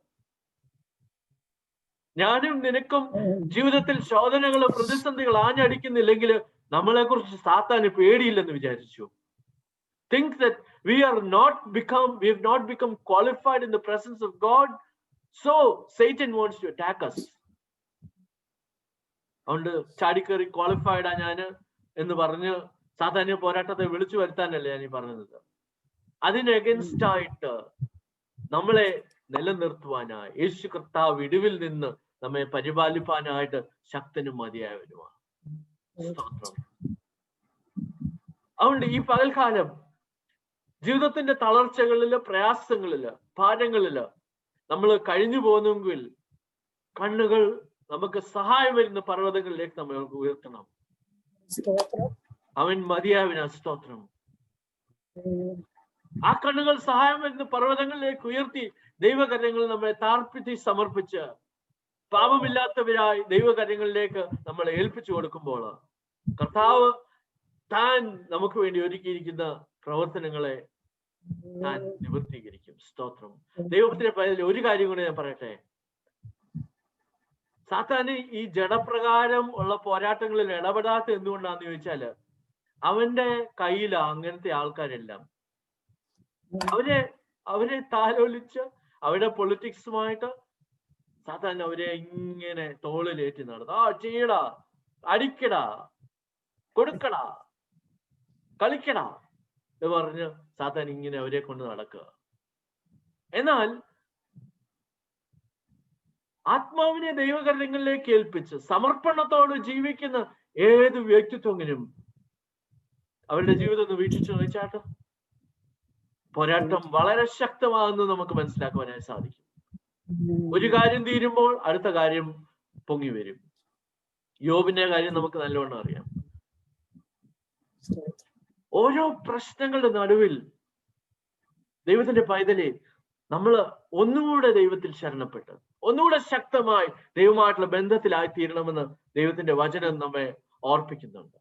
ഞാനും നിനക്കും ജീവിതത്തിൽ ശോധനകളോ പ്രതിസന്ധികൾ ആഞ്ഞടിക്കുന്നില്ലെങ്കിൽ നമ്മളെ കുറിച്ച് സാത്താന് പേടിയില്ലെന്ന് വിചാരിച്ചു. Think that we have not become qualified in the presence of God, so Satan wants to attack us. അതുകൊണ്ട് ചാടിക്കേറി ക്വാളിഫൈഡ് ആ ഞാന് എന്ന് പറഞ്ഞ് സാധാരണ പോരാട്ടത്തെ വിളിച്ചു വരുത്താനല്ലേ ഞാൻ ഈ പറഞ്ഞത്. അതിന് അഗൻസ്റ്റ് ആയിട്ട് നമ്മളെ നിലനിർത്തുവാനായി യേശു കർത്താവ് ഇടിവിൽ നിന്ന് നമ്മെ പരിപാലിപ്പാനായിട്ട് ശക്തനും മതിയായവനുമാണ്. സ്തോത്രം. അതുകൊണ്ട് ഈ പകൽക്കാലം ജീവിതത്തിന്റെ തളർച്ചകളില്, പ്രയാസങ്ങളില്, ഭാരങ്ങളില് നമ്മൾ കഴിഞ്ഞു പോകുന്നെങ്കിൽ കണ്ണുകൾ നമുക്ക് സഹായം വരുന്ന പർവ്വതങ്ങളിലേക്ക് നമ്മൾ ഉയർത്തണം. അവൻ മതിയാവിന. സ്തോത്രം. ആ കണ്ണുകൾ സഹായം വരുന്ന പർവ്വതങ്ങളിലേക്ക് ഉയർത്തി ദൈവകര്യങ്ങൾ നമ്മളെ താർപ്പിച്ച് സമർപ്പിച്ച് പാപമില്ലാത്തവരായി ദൈവകര്യങ്ങളിലേക്ക് നമ്മളെ ഏൽപ്പിച്ചു കൊടുക്കുമ്പോൾ കർത്താവ് താൻ നമുക്ക് വേണ്ടി ഒരുക്കിയിരിക്കുന്ന പ്രവർത്തനങ്ങളെ താൻ നിവർത്തീകരിക്കും. സ്തോത്രം. ദൈവത്തിന്റെ പൈതൽ ഒരു കാര്യം കൂടെ ഞാൻ പറയട്ടെ. സാത്താന് ഈ ജഡപ്രകാരം ഉള്ള പോരാട്ടങ്ങളിൽ ഇടപെടാത്ത എന്തുകൊണ്ടാന്ന് ചോദിച്ചാല് അവന്റെ കയ്യില അങ്ങനത്തെ ആൾക്കാരെല്ലാം അവരെ താലോലിച്ച് അവരുടെ പൊളിറ്റിക്സുമായിട്ട് സാത്താൻ അവരെ ഇങ്ങനെ തോളിലേറ്റി നടന്നു. ആ ചെയ്യടാ, അടിക്കടാ, കൊടുക്കടാ, കളിക്കടാ എന്ന് പറഞ്ഞ് സാത്താൻ ഇങ്ങനെ അവരെ കൊണ്ട് നടക്കുക. എന്നാൽ ആത്മാവിനെ ദൈവകര്യങ്ങളിലേക്ക് ഏൽപ്പിച്ച് സമർപ്പണത്തോട് ജീവിക്കുന്ന ഏത് വ്യക്തിത്വത്തിനും അവരുടെ ജീവിതം ഒന്ന് വീക്ഷിച്ചു നോച്ചാട്ടോ പോരാട്ടം വളരെ ശക്തമാണെന്ന് നമുക്ക് മനസ്സിലാക്കുവാനായി സാധിക്കും. ഒരു കാര്യം തീരുമ്പോൾ അടുത്ത കാര്യം പൊങ്ങി വരും. യോബിന്റെ കാര്യം നമുക്ക് നല്ലവണ്ണം അറിയാം. ഓരോ പ്രശ്നങ്ങളുടെ നടുവിൽ ദൈവത്തിന്റെ പൈതലെ നമ്മൾ ഒന്നുകൂടെ ദൈവത്തിൽ ശരണപ്പെട്ട് ഒന്നുകൂടെ ശക്തമായി ദൈവമായിട്ടുള്ള ബന്ധത്തിലായി തീരണമെന്ന് ദൈവത്തിന്റെ വചനം നമ്മെ ഓർപ്പിക്കുന്നുണ്ട്.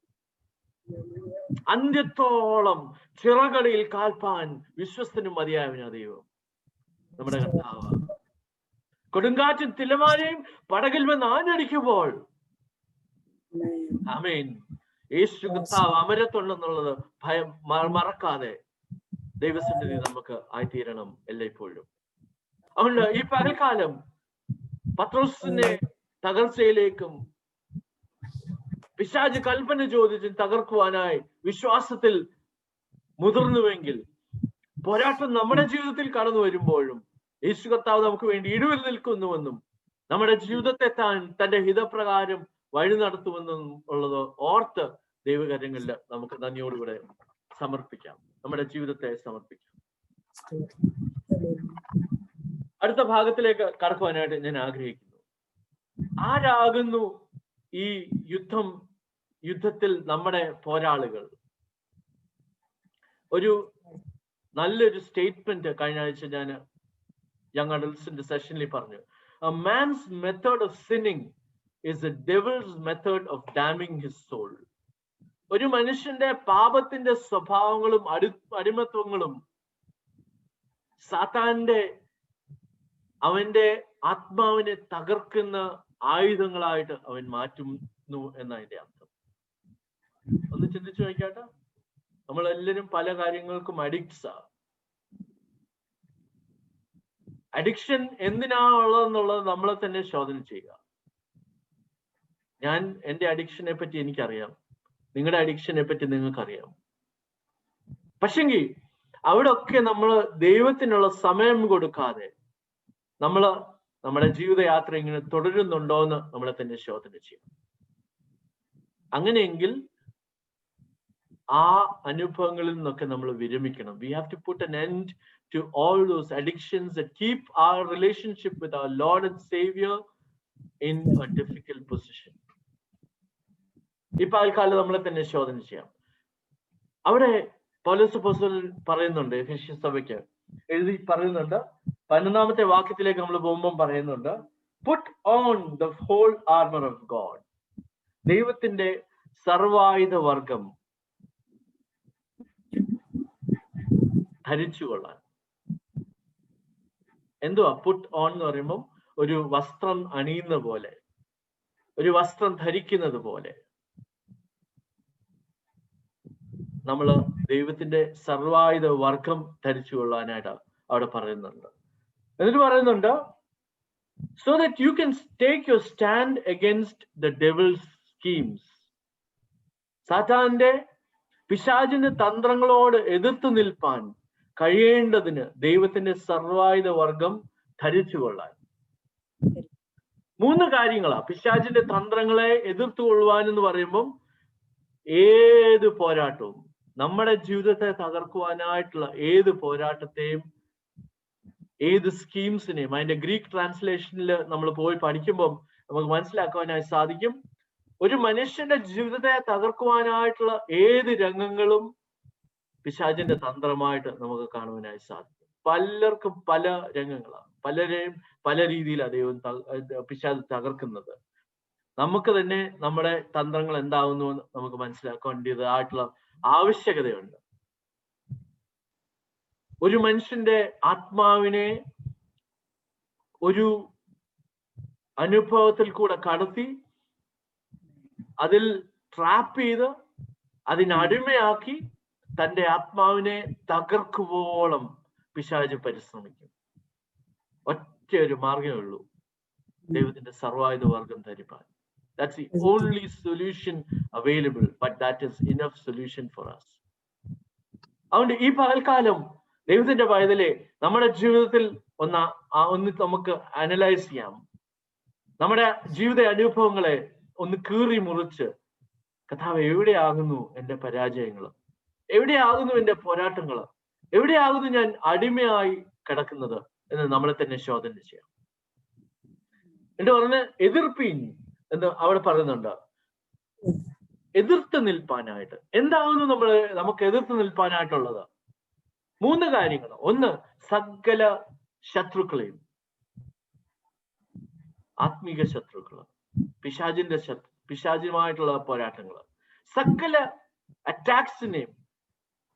അന്ത്യത്തോളം ചിറകടിയിൽ കാൽപ്പാൻ വിശ്വസ്തനും മതിയായവനാ ദൈവം നമ്മുടെ കർത്താവ്. കൊടുങ്കാറ്റും തിലമാലയും പടകിൽ വന്ന് ആഞ്ഞടിക്കുമ്പോൾ ആമേൻ യേശു കർത്താവ് അമരത്തുണ്ടെന്നുള്ളത് ഭയം മറക്കാതെ ദൈവസന്നിധി നമുക്ക് ആയിത്തീരണം എല്ലായ്പ്പോഴും. അതുകൊണ്ട് ഈ പകൽക്കാലം പത്രോസിനെ തകർച്ചയിലേക്കും പിശാച് കൽപ്പന ചോദിച്ച് തകർക്കുവാനായി വിശ്വാസത്തിൽ മുതിർന്നുവെങ്കിൽ പോരാട്ടം നമ്മുടെ ജീവിതത്തിൽ കടന്നു വരുമ്പോഴും യേശു കർത്താവ് നമുക്ക് വേണ്ടി ഇടിവിൽ നിൽക്കുന്നുവെന്നും നമ്മുടെ ജീവിതത്തെ തന്റെ ഹിതപ്രകാരം വഴി നടത്തുമെന്നും ഉള്ളത് ഓർത്ത് ദൈവകാര്യങ്ങളിൽ നമുക്ക് നന്ദിയോടുകൂടെ സമർപ്പിക്കാം, നമ്മുടെ ജീവിതത്തെ സമർപ്പിക്കാം. അടുത്ത ഭാഗത്തിലേക്ക് കടക്കുവാനായിട്ട് ഞാൻ ആഗ്രഹിക്കുന്നു. ആരാകുന്നു ഈ യുദ്ധത്തിൽ നമ്മുടെ പോരാളികൾ? ഒരു നല്ലൊരു സ്റ്റേറ്റ്മെന്റ് കഴിഞ്ഞ ആഴ്ച ഞാൻ യങ് അഡൽട്സിന്റെ സെഷനിൽ പറഞ്ഞു. A man's method of sinning is the devil's method of damning his soul. ഒരു മനുഷ്യന്റെ പാപത്തിന്റെ സ്വഭാവങ്ങളും അടിമത്വങ്ങളും സാത്താന്റെ അവന്റെ ആത്മാവിനെ തകർക്കുന്ന ആയുധങ്ങളായിട്ട് അവൻ മാറ്റുന്നു എന്നതിന്റെ അർത്ഥം. ഒന്ന് ചിന്തിച്ചു നോക്കിയാട്ടെ. നമ്മളെല്ലാവരും പല കാര്യങ്ങൾക്കും അഡിക്ട്സാ. അഡിക്ഷൻ എന്തിനാ ഉള്ളതെന്നുള്ളത് നമ്മളെ തന്നെ ശോധന ചെയ്യുക. ഞാൻ എൻ്റെ അഡിക്ഷനെ പറ്റി എനിക്കറിയാം, നിങ്ങളുടെ അഡിക്ഷനെ പറ്റി നിങ്ങൾക്കറിയാം. പക്ഷെങ്കിൽ അവിടെ ഒക്കെ നമ്മൾ ദൈവത്തിനുള്ള സമയം കൊടുക്കാതെ നമ്മുടെ ജീവിതയാത്ര ഇങ്ങനെ തുടരുന്നുണ്ടോ എന്ന് നമ്മളെ തന്നെ ശോധന ചെയ്യും. അങ്ങനെയെങ്കിൽ ആ അനുഭവങ്ങളിൽ നിന്നൊക്കെ നമ്മൾ വിരമിക്കണം. We have to put an end to all those addictions that keep our relationship with our Lord and Savior in a difficult position. ഇപ്പൊ ആൾക്കാലം നമ്മളെ തന്നെ ശോധന ചെയ്യാം. അവിടെ പൗലോസ് അപ്പോസ്തലൻ പറയുന്നുണ്ട്, എഫേസ്യ സഭയ്ക്ക് എഴുതി പറയുന്നുണ്ട്, 11ാമത്തെ വാക്യത്തിലേക്ക് നമ്മൾ പോകുമ്പോൾ പറയുന്നുണ്ട്, put on the whole armor of God. ദൈവത്തിന്റെ സർവായുധ വർഗം ധരിച്ചുകൊള്ളാൻ. എന്തുവാ പുട്ട് ഓൺ എന്ന് പറയുമ്പോൾ? ഒരു വസ്ത്രം അണിയുന്ന പോലെ, ഒരു വസ്ത്രം ധരിക്കുന്നത് പോലെ നമ്മൾ ദൈവത്തിന്റെ സർവായുധ വർഗം ധരിച്ചു കൊള്ളാനായിട്ട് അവിടെ പറയുന്നുണ്ട്. എന്നിട്ട് പറയുന്നുണ്ട്, so that you can take your stand against the devil's schemes. സാത്താന്റെ പിശാചിന്റെ തന്ത്രങ്ങളോട് എതിർത്ത് നിൽപ്പാൻ കഴിയേണ്ടതിന് ദൈവത്തിന്റെ സർവായുധ വർഗം ധരിച്ചു കൊള്ളാൻ. 3 കാര്യങ്ങളാ പിശാചിന്റെ തന്ത്രങ്ങളെ എതിർത്തു കൊള്ളുവാൻ എന്ന് പറയുമ്പം. ഏത് പോരാട്ടവും, നമ്മുടെ ജീവിതത്തെ തകർക്കുവാനായിട്ടുള്ള ഏത് പോരാട്ടത്തെയും, ഏത് സ്കീംസിനെയും, അതിന്റെ ഗ്രീക്ക് ട്രാൻസ്ലേഷനിൽ നമ്മൾ പോയി പഠിക്കുമ്പോൾ നമുക്ക് മനസ്സിലാക്കുവാനായി സാധിക്കും. ഒരു മനുഷ്യന്റെ ജീവിതത്തെ തകർക്കുവാനായിട്ടുള്ള ഏത് രംഗങ്ങളും പിശാചിന്റെ തന്ത്രമായിട്ട് നമുക്ക് കാണുവാനായി സാധിക്കും. പലർക്കും പല രംഗങ്ങളാണ്, പലരെയും പല രീതിയിലാണ് ദൈവം പിശാച് തകർക്കുന്നത്. നമുക്ക് തന്നെ നമ്മുടെ തന്ത്രങ്ങൾ എന്താകുന്നു എന്ന് നമുക്ക് മനസ്സിലാക്കേണ്ടതായിട്ടുള്ള ആവശ്യകതയുണ്ട്. ഒരു മനുഷ്യന്റെ ആത്മാവിനെ ഒരു അനുഭവത്തിൽ കൂടെ കടത്തി അതിൽ ട്രാപ്പ് ചെയ്ത് അതിനടിമയാക്കി തൻ്റെ ആത്മാവിനെ തകർക്കുവോളം പിശാച് പരിശ്രമിക്കും. ഒറ്റ ഒരു മാർഗമേ ഉള്ളൂ, ദൈവത്തിന്റെ സർവായുധ വർഗം ധരിപ്പാൻ. That's the only solution available, but that is enough solution for us. അതുകൊണ്ട് ഈ പകൽക്കാലം ദൈവത്തിന്റെ പൈതലെ നമ്മുടെ ജീവിതത്തിൽ ഒന്ന് നമുക്ക് അനലൈസ് ചെയ്യാം. നമ്മുടെ ജീവിത അനുഭവങ്ങളെ ഒന്ന് കീറി മുറിച്ച്, കർത്താവേ, എവിടെയാകുന്നു എൻ്റെ പരാജയങ്ങൾ? എവിടെയാകുന്നു എൻ്റെ പോരാട്ടങ്ങൾ? എവിടെയാകുന്നു ഞാൻ അടിമയായി കിടക്കുന്നത് എന്ന് നമ്മളെ തന്നെ ശോധന ചെയ്യാം. എന്നിട്ട് പറഞ്ഞ് എതിർപ്പീൻ എന്ന് അവിടെ പറയുന്നുണ്ട്. എതിർത്ത് നിൽപ്പാനായിട്ട് എന്താകുന്നു നമുക്ക് എതിർത്ത് നിൽപ്പാനായിട്ടുള്ളത്? 3 കാര്യങ്ങൾ. ഒന്ന്, സകല ശത്രുക്കളെയും, ആത്മീക ശത്രുക്കൾ, പിശാചുമായിട്ടുള്ള പോരാട്ടങ്ങൾ, സകല അറ്റാക്സിനെയും,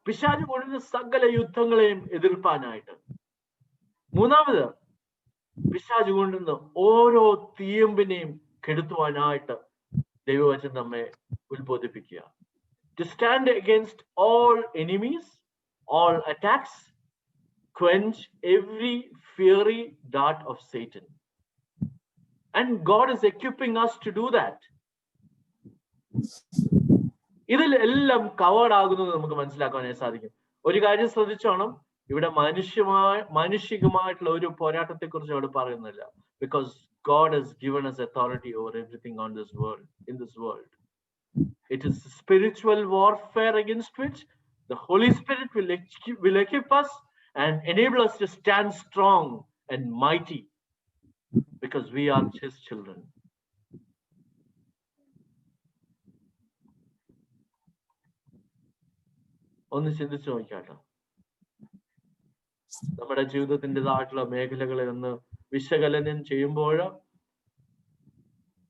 പിശാച് കൊണ്ടുവരുന്ന സകല യുദ്ധങ്ങളെയും എതിർപ്പാനായിട്ട്. 3ാമത്, പിശാച് കൊണ്ടുവന്ന് ഓരോ തീയമ്പിനെയും കെടുത്തുവാനായിട്ട് ദൈവവചനം നമ്മെ ഉത്ബോധിപ്പിക്കുക. To stand against all enemies, all attacks, quench every fiery dart of Satan. And God is equipping us to do that. ഇതിൽ എല്ലാം കവേർഡ് ആകുന്നത് നമുക്ക് മനസ്സിലാക്കാനായി സാധിക്കും. ഒരു കാര്യം ശ്രദ്ധിച്ചോണം, ഇവിടെ മാനുഷികമായിട്ടുള്ള ഒരു പോരാട്ടത്തെ കുറിച്ച് അവിടെ പറയുന്നില്ല. Because God has given us authority over everything on this world, in this world. It is spiritual warfare against which the Holy Spirit will equip us and enable us to stand strong and mighty, because we are His children. ഒന്ന് ചിന്തിച്ചു നോക്കിയാട്ടോ. നമ്മുടെ ജീവിതത്തിൻ്റെതായിട്ടുള്ള മേഖലകളെ ഒന്ന് വിശകലനം ചെയ്യുമ്പോൾ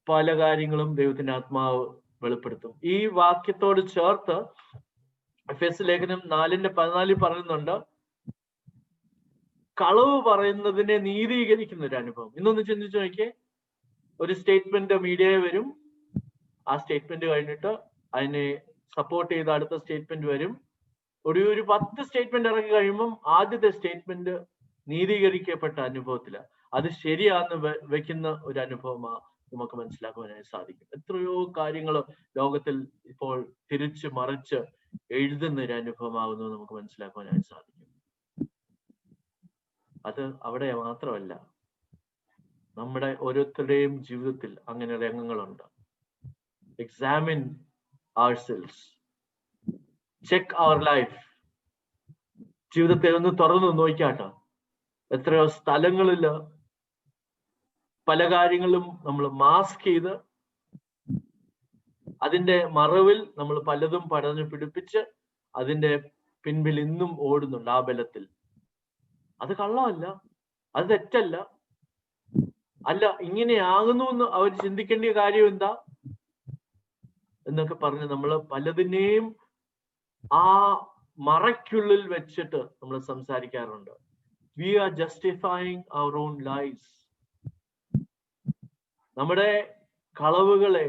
പല കാര്യങ്ങളും ദൈവത്തിന്റെ ആത്മാവ് വെളിപ്പെടുത്തും. ഈ വാക്യത്തോട് ചേർത്ത് എഫേസ്യ ലേഖനം 4:14 പറയുന്നുണ്ട്, കളവ് പറയുന്നതിനെ നീതീകരിക്കുന്ന ഒരു അനുഭവം. ഇന്നൊന്ന് ചിന്തിച്ചു നോക്കിയേ. ഒരു സ്റ്റേറ്റ്മെന്റ് മീഡിയയിൽ വരും, ആ സ്റ്റേറ്റ്മെന്റ് കഴിഞ്ഞിട്ട് അതിനെ സപ്പോർട്ട് ചെയ്ത് അടുത്ത സ്റ്റേറ്റ്മെന്റ് വരും. ഒരു 10 സ്റ്റേറ്റ്മെന്റ് ഇറങ്ങി കഴിയുമ്പം ആദ്യത്തെ സ്റ്റേറ്റ്മെന്റ് നീതീകരിക്കപ്പെട്ട അനുഭവത്തില് അത് ശരിയാന്ന് വെക്കുന്ന ഒരു അനുഭവമാണ് നമുക്ക് മനസ്സിലാക്കുവാനായി സാധിക്കും. എത്രയോ കാര്യങ്ങൾ ലോകത്തിൽ ഇപ്പോൾ തിരിച്ച് മറിച്ച് എഴുതുന്ന ഒരു അനുഭവമാകുന്നു നമുക്ക് മനസ്സിലാക്കുവാനായി സാധിക്കും. അത് അവിടെ മാത്രമല്ല, നമ്മുടെ ഓരോരുത്തരുടെയും ജീവിതത്തിൽ അങ്ങനെ രംഗങ്ങളുണ്ട്. Examine ourselves, check our life. ജീവിതത്തെ ഒന്ന് തുറന്നു നോക്കാട്ടോ. എത്രയോ സ്ഥലങ്ങളില് പല കാര്യങ്ങളും നമ്മൾ മാസ്ക് ചെയ്ത് അതിന്റെ മറവിൽ നമ്മൾ പലതും പടഞ്ഞു പിടിപ്പിച്ച് അതിന്റെ പിൻപിൽ ഇന്നും ഓടുന്നുണ്ട് ആ ബലത്തിൽ. അത് കള്ളമല്ല, അത് തെറ്റല്ല. അല്ല, ഇങ്ങനെയാകുന്നു എന്ന് അവർ ചിന്തിക്കേണ്ട കാര്യം എന്താ എന്നൊക്കെ പറഞ്ഞ് നമ്മൾ പലതിനെയും ആ മറയ്ക്കുള്ളിൽ വെച്ചിട്ട് നമ്മൾ സംസാരിക്കാറുണ്ട്. We are justifying our own lies. നമ്മുടെ കളവുകളെ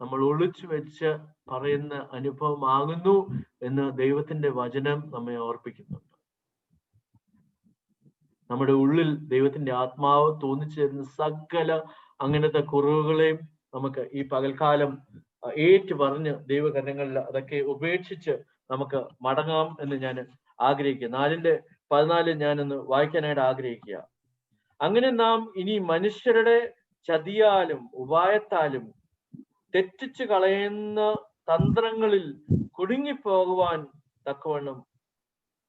നമ്മൾ ഒളിച്ചു വെച്ച് പറയുന്ന അനുഭവമാകുന്നു എന്ന് ദൈവത്തിന്റെ വചനം നമ്മെ ഓർപ്പിക്കുന്നുണ്ട്. നമ്മുടെ ഉള്ളിൽ ദൈവത്തിന്റെ ആത്മാവ് തോന്നിച്ചു തരുന്ന സകല അങ്ങനത്തെ കുറവുകളെയും നമുക്ക് ഈ പകൽക്കാലം ഏറ്റു പറഞ്ഞ് ദൈവകരങ്ങളിൽ അതൊക്കെ ഉപേക്ഷിച്ച് നമുക്ക് മടങ്ങാം എന്ന് ഞാൻ ആഗ്രഹിക്കുക. 4:14 ഞാനൊന്ന് വായിക്കാനായിട്ട് ആഗ്രഹിക്കുക. അങ്ങനെ നാം ഇനി മനുഷ്യരുടെ ചതിയാലും ഉപായത്താലും തെറ്റിച്ചു കളയുന്ന തന്ത്രങ്ങളിൽ കുടുങ്ങിപ്പോകുവാൻ തക്കവണ്ണം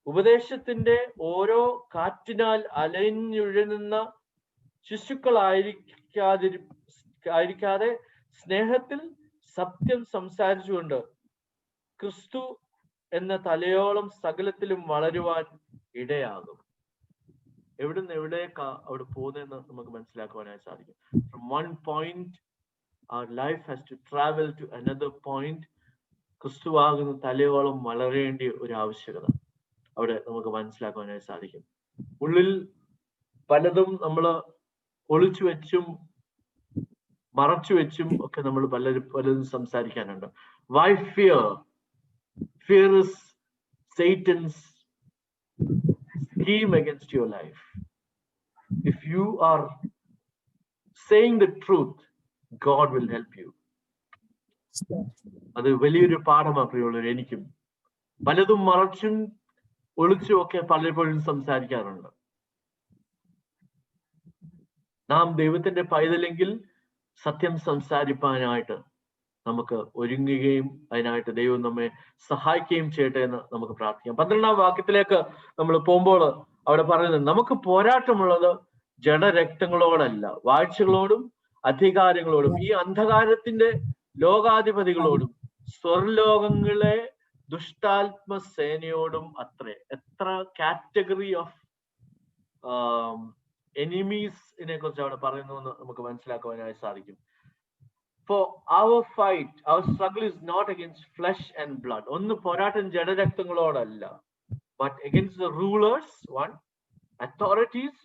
ഉപദേശത്തിന്റെ ഓരോ കാറ്റിനാൽ അലഞ്ഞുഴലുന്ന ശിശുക്കളായിരിക്കാതെ സ്നേഹത്തിൽ സത്യം സംസാരിച്ചുകൊണ്ട് ക്രിസ്തു എന്ന തലയോളം സകലത്തിലും വളരുവാൻ ഇടയാകും. എവിടുന്ന് എവിടേക്കാ അവിടെ പോകുന്നതെന്ന് നമുക്ക് മനസ്സിലാക്കുവാനായി സാധിക്കും. From one point our life has to travel to another point. ക്രിസ്തുവാകുന്ന തലയോളം വളരേണ്ട ഒരു ആവശ്യകത അവിടെ നമുക്ക് മനസ്സിലാക്കുവാനായി സാധിക്കും. ഉള്ളിൽ പലതും നമ്മൾ ഒളിച്ചു വെച്ചും മറച്ചു വെച്ചും ഒക്കെ നമ്മൾ പലതും സംസാരിക്കാനുണ്ട്. Why fear? Fear is Satan's scheme against your life. If you are saying the truth, God will help you. അത് വലിയൊരു പാഠമാണ് പ്രിയമുള്ളവർ. എനിക്കും പലതും മറച്ചും ഒളിച്ചും ഒക്കെ പലപ്പോഴും സംസാരിക്കാറുണ്ട്. നാം ദൈവത്തിന്റെ പൈതലെങ്കിൽ സത്യം സംസാരിപ്പാനായിട്ട് നമുക്ക് ഒരുങ്ങുകയും അതിനായിട്ട് ദൈവം നമ്മെ സഹായിക്കുകയും ചെയ്യട്ടെ എന്ന് നമുക്ക് പ്രാർത്ഥിക്കാം. 12-ാം വാക്യത്തിലേക്ക് നമ്മൾ പോകുമ്പോൾ അവിടെ പറയുന്നത്, നമുക്ക് പോരാട്ടമുള്ളത് ജഡരക്തങ്ങളോടല്ല, വാഴ്ചകളോടും അധികാരങ്ങളോടും ഈ അന്ധകാരത്തിന്റെ ലോകാധിപതികളോടും സ്വർലോകങ്ങളെ ദുഷ്ടാത്മസേനയോടും അത്രേ. എത്ര കാറ്റഗറി ഓഫ് എനിമീസിനെ കുറിച്ച് അവിടെ പറയുന്നു എന്ന് നമുക്ക് മനസ്സിലാക്കുവാനായി സാധിക്കും. For our fight, our struggle is not against flesh and blood. ഒന്ന് പോരാട്ടം ജഡരക്തങ്ങളോടല്ല, but against the rulers, 1, authorities,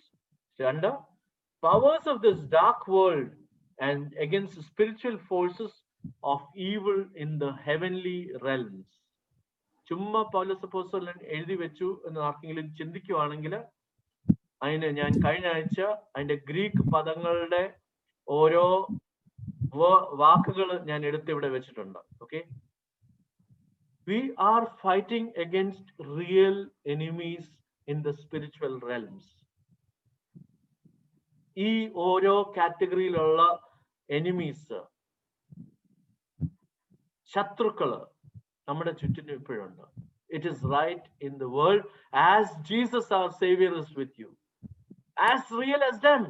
2, powers of this dark world, and against the spiritual forces of evil in the heavenly realms. ചുമ്മാ പൗലോസ് അപ്പോസ്തലൻ എഴുതി വെച്ചു എന്ന് ആർക്കെങ്കിലും ചിന്തിക്കുവാണെങ്കിൽ അതിന് ഞാൻ കഴിഞ്ഞ ആഴ്ച അതിന്റെ ഗ്രീക്ക് പദങ്ങളുടെ ഓരോ വാക്കുകൾ ഞാൻ എടുത്ത് ഇവിടെ വെച്ചിട്ടുണ്ട്. Okay, we are fighting against real enemies in the spiritual realms. ഈ ഓരോ കാറ്റഗറിയിലുള്ള എനിമീസ്, ശത്രുക്കള് നമ്മുടെ ചുറ്റിനും ഇപ്പോഴുണ്ട്. It is right in the world as Jesus our saviour is with you, as real as them.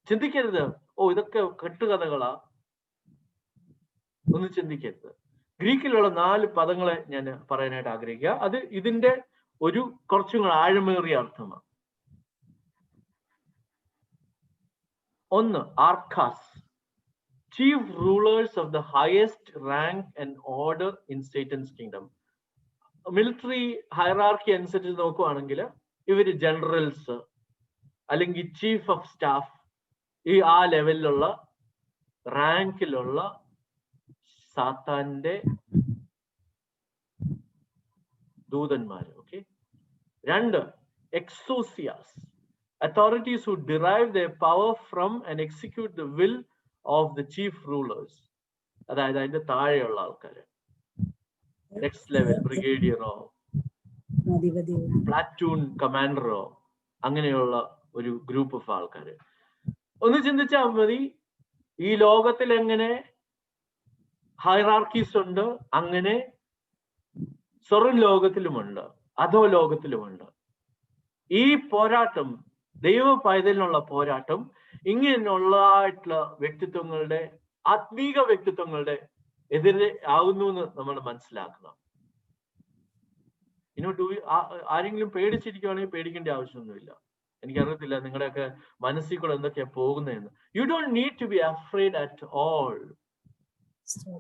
ചിന്തിക്കരുത്, ഓ ഇതൊക്കെ കെട്ടുകഥകളാ, ഒന്നും ചിന്തിക്കരുത്. ഗ്രീക്കിലുള്ള 4 പദങ്ങളെ ഞാൻ പറയാനായിട്ട് ആഗ്രഹിക്കുക. അത് ഇതിന്റെ ഒരു കുറച്ചും കൂടെ ആഴമേറിയ അർത്ഥമാണ്. 1, ആർക്കാസ്, chief rulers of the highest rank and order in Satan's kingdom. Military hierarchy അനുസരിച്ച് നോക്കുവാണെങ്കിൽ ഇവര് ജനറൽസ് അല്ലെങ്കിൽ ചീഫ് ഓഫ് സ്റ്റാഫ്, ആ ലെവലിലുള്ള റാങ്കിലുള്ള സാത്താന്റെ ദൂതന്മാര്. Okay. 2, exousias, authorities who derive their power from and execute the will of the chief rulers. അതായത് അതിന്റെ താഴെയുള്ള ആൾക്കാര്, നെക്സ്റ്റ് ലെവൽ ബ്രിഗേഡിയറോ പ്ലാറ്റൂൺ കമാൻഡറോ അങ്ങനെയുള്ള ഒരു ഗ്രൂപ്പ് ഓഫ് ആൾക്കാര്. ഒന്ന് ചിന്തിച്ചാൽ മതി, ഈ ലോകത്തിൽ എങ്ങനെ ഹൈറാർക്കീസ് ഉണ്ട്, അങ്ങനെ സ്വർഗ്ഗ ലോകത്തിലുമുണ്ട്, അധോ ലോകത്തിലുമുണ്ട്. ഈ പോരാട്ടം, ദൈവ പൈതലിനുള്ള പോരാട്ടം ഇങ്ങനെയുള്ളതായിട്ടുള്ള വ്യക്തിത്വങ്ങളുടെ, ആത്മീക വ്യക്തിത്വങ്ങളുടെ എതിരെ ആകുന്നു എന്ന് നമ്മൾ മനസ്സിലാക്കണം. ആരെങ്കിലും പേടിച്ചിരിക്കുകയാണെങ്കിൽ പേടിക്കേണ്ട ആവശ്യമൊന്നുമില്ല. എനിക്കറിയത്തില്ല നിങ്ങളുടെയൊക്കെ മനസ്സിൽ കൂടെ എന്തൊക്കെയാ പോകുന്നതെന്ന്. You don't need to be afraid at all.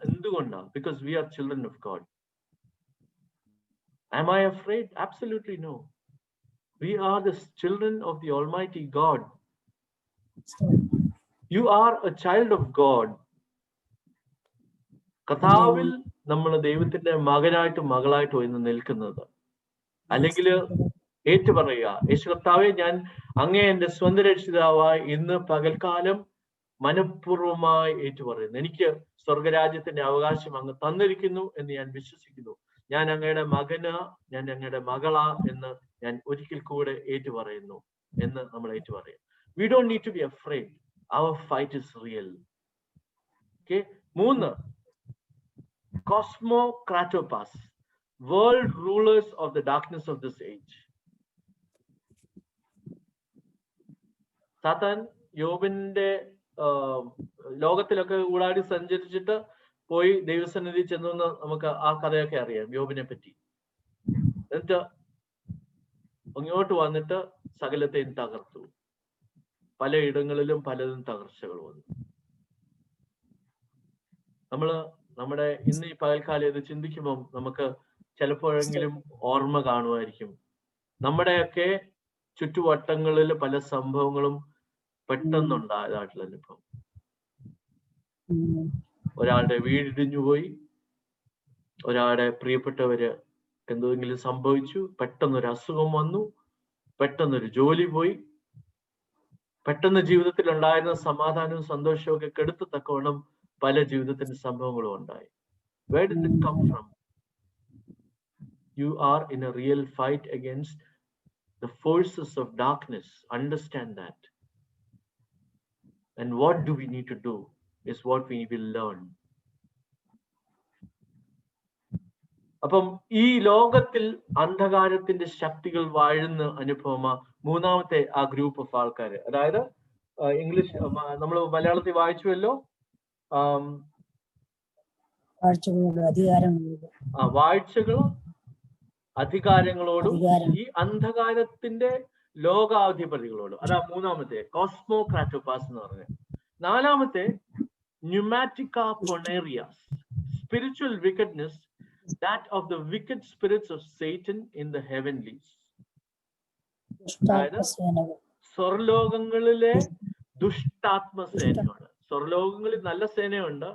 എന്തുകൊണ്ടാണ്? Because we are children of God. Am I afraid? Absolutely no. We are the children of the Almighty God. You are a child of God. കർത്താവിൽ നമ്മൾ ദൈവത്തിന്റെ മകനായിട്ടും മകളായിട്ടും ഇന്ന് നിൽക്കുന്നത്. അല്ലെങ്കിൽ ഏറ്റു പറയുക, യേശു കർത്താവെ, ഞാൻ അങ്ങേ എന്റെ സ്വന്തം രക്ഷിതാവായി ഇന്ന് പകൽക്കാലം മനഃപൂർവ്വമായി ഏറ്റുപറയുന്നു. എനിക്ക് സ്വർഗരാജ്യത്തിന്റെ അവകാശം അങ്ങ് തന്നിരിക്കുന്നു എന്ന് ഞാൻ വിശ്വസിക്കുന്നു. ഞാൻ അങ്ങയുടെ മകന്, ഞാൻ അങ്ങയുടെ മകളാ എന്ന് ഞാൻ ഒരിക്കൽ കൂടെ ഏറ്റുപറയുന്നു എന്ന് നമ്മൾ ഏറ്റുപറയും. We don't need to be afraid. Our fight is real. Okay. 3, Cosmocratopas, world rulers of the darkness of this age. സാത്താൻ യോബിന്റെ ലോകത്തിലൊക്കെ ഊടാടി സഞ്ചരിച്ചിട്ട് പോയി ദൈവസന്നിധി ചെന്നു എന്ന് നമുക്ക് ആ കഥയൊക്കെ അറിയാം, യോബിനെ പറ്റി. എന്നിട്ട് അങ്ങോട്ട് വന്നിട്ട് സകലത്തെയും തകർത്തു. പലയിടങ്ങളിലും പലതും തകർച്ചകൾ വന്നു. നമ്മുടെ ഇന്ന് ഈ പകൽക്കാലം ഇത് ചിന്തിക്കുമ്പോൾ നമുക്ക് ചിലപ്പോഴെങ്കിലും ഓർമ്മ കാണുമായിരിക്കും. നമ്മുടെയൊക്കെ ചുറ്റുവട്ടങ്ങളിൽ പല സംഭവങ്ങളും പെട്ടെന്നുണ്ടായതായിട്ടുള്ള അനുഭവം. ഒരാളുടെ വീടിടിഞ്ഞു പോയി, ഒരാളുടെ പ്രിയപ്പെട്ടവര് എന്തെങ്കിലും സംഭവിച്ചു, പെട്ടെന്നൊരു അസുഖം വന്നു, പെട്ടെന്നൊരു ജോലി പോയി, പെട്ടെന്ന് ജീവിതത്തിൽ ഉണ്ടായിരുന്ന സമാധാനവും സന്തോഷവും ഒക്കെ കെടുത്തത്തക്കവണ്ണം പല ജീവിതത്തിന്റെ സംഭവങ്ങളും ഉണ്ടായി. Where did it come from? You are in a real fight against the forces of darkness. Understand that. And what do we need to do is what we will learn. അപ്പം ഈ ലോകത്തിൽ അന്ധകാരത്തിന്റെ ശക്തികൾ വാഴുന്ന അനുഭവമാ മൂന്നാമത്തെ ആ ഗ്രൂപ്പ് ഓഫ് ആൾക്കാര്. അതായത് English നമ്മൾ മലയാളത്തിൽ വായിച്ചുവല്ലോ, വാഴ്ചകളും അധികാരങ്ങളോടും ഈ അന്ധകാരത്തിന്റെ ലോകാധിപതികളോടും. അതാ മൂന്നാമത്തെ കോസ്മോക്രാറ്റോപാസ് എന്ന് പറഞ്ഞത്. 4-മത്തെ ന്യൂമാറ്റിക്ക പൊണേറിയാസ്, spiritual wickedness, that of the wicked spirits of Satan in the heavenlies. അതായത് സ്വർലോകങ്ങളിലെ ദുഷ്ടാത്മസേനയാണ്. സ്വർലോകങ്ങളിൽ നല്ല സേനയുണ്ട്,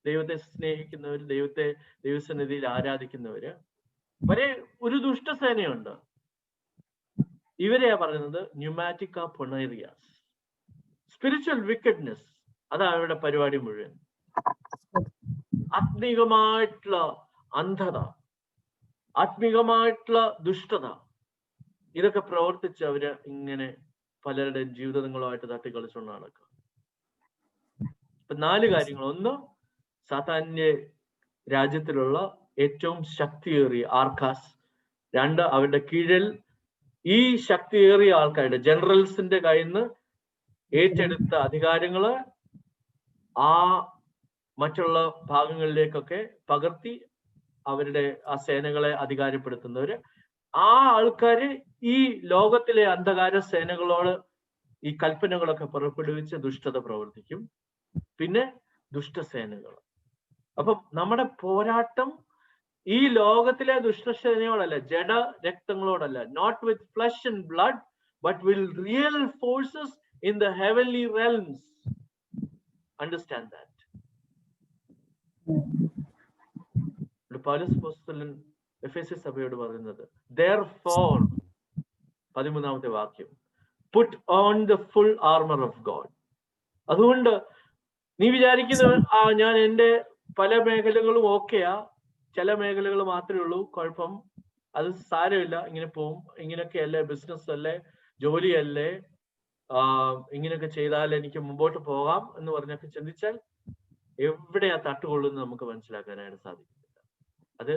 ദൈവത്തെ സ്നേഹിക്കുന്നവര്, ദൈവസന്നിധിയിൽ ആരാധിക്കുന്നവര്. വരെ ഒരു ദുഷ്ടസേനയുണ്ട്. ഇവരെയാ പറയുന്നത് ന്യൂമാറ്റിക്ക പൊണേറിയാസ്. സ്പിരിച്വൽ വിക്കറ്റ്നെസ്, അതാണ് അവരുടെ പരിപാടി മുഴുവൻ. ആത്മീകമായിട്ടുള്ള അന്ധത, ആത്മീകമായിട്ടുള്ള ദുഷ്ടത, ഇതൊക്കെ പ്രവർത്തിച്ച് അവര് ഇങ്ങനെ പലരുടെ ജീവിതങ്ങളുമായിട്ട് തട്ടിക്കളിച്ചുകൊണ്ട് നടക്കുക. ഇപ്പൊ 4 കാര്യങ്ങൾ. 1, സാത്താന്റെ രാജ്യത്തിലുള്ള ഏറ്റവും ശക്തിയേറിയ ആർക്കാസ്. 2, അവരുടെ കീഴിൽ ഈ ശക്തിയേറിയ ആൾക്കാരുടെ ജനറൽസിന്റെ കയ്യിൽ നിന്ന് ഏറ്റെടുത്ത അധികാരങ്ങള് ആ മറ്റുള്ള ഭാഗങ്ങളിലേക്കൊക്കെ പകർത്തി അവരുടെ ആ സേനകളെ അധികാരപ്പെടുത്തുന്നവര്. ആ ആൾക്കാര് ഈ ലോകത്തിലെ അന്ധകാര സേനകളോട് ഈ കൽപ്പനകളൊക്കെ പുറപ്പെടുവിച്ച് ദുഷ്ടത പ്രവർത്തിക്കും. പിന്നെ ദുഷ്ടസേനകൾ. അപ്പം നമ്മുടെ പോരാട്ടം ഈ ലോകത്തിലെ ദുഷ്ടസേനയോടല്ല, ജഡ രക്തങ്ങളോടല്ല. Not with flesh and blood, but with real forces in the heavenly realms understand that. പൗലോസ് അപ്പോസ്തലൻ എഫെസ്യ സഭയോട് പറയുന്നത്, therefore 13ാമത്തെ വാക്യം, put on the full armor of God. അതുകൊണ്ട് നീ വിചാരിക്കുന്നത് ഞാൻ എൻ്റെ പല മേഖലകളും ഓക്കെയാ, ചില മേഖലകൾ മാത്രമേ ഉള്ളൂ കുഴപ്പം, അത് സാരമില്ല, ഇങ്ങനെ പോവും, ഇങ്ങനെയൊക്കെ അല്ലേ, ബിസിനസ് അല്ലേ, ജോലിയല്ലേ, ഇങ്ങനെയൊക്കെ ചെയ്താൽ എനിക്ക് മുമ്പോട്ട് പോകാം എന്ന് പറഞ്ഞൊക്കെ ചിന്തിച്ചാൽ എവിടെയാ തട്ടുകൊള്ളുന്നത് നമുക്ക് മനസ്സിലാക്കാനായിട്ട് സാധിക്കുന്നില്ല. അത്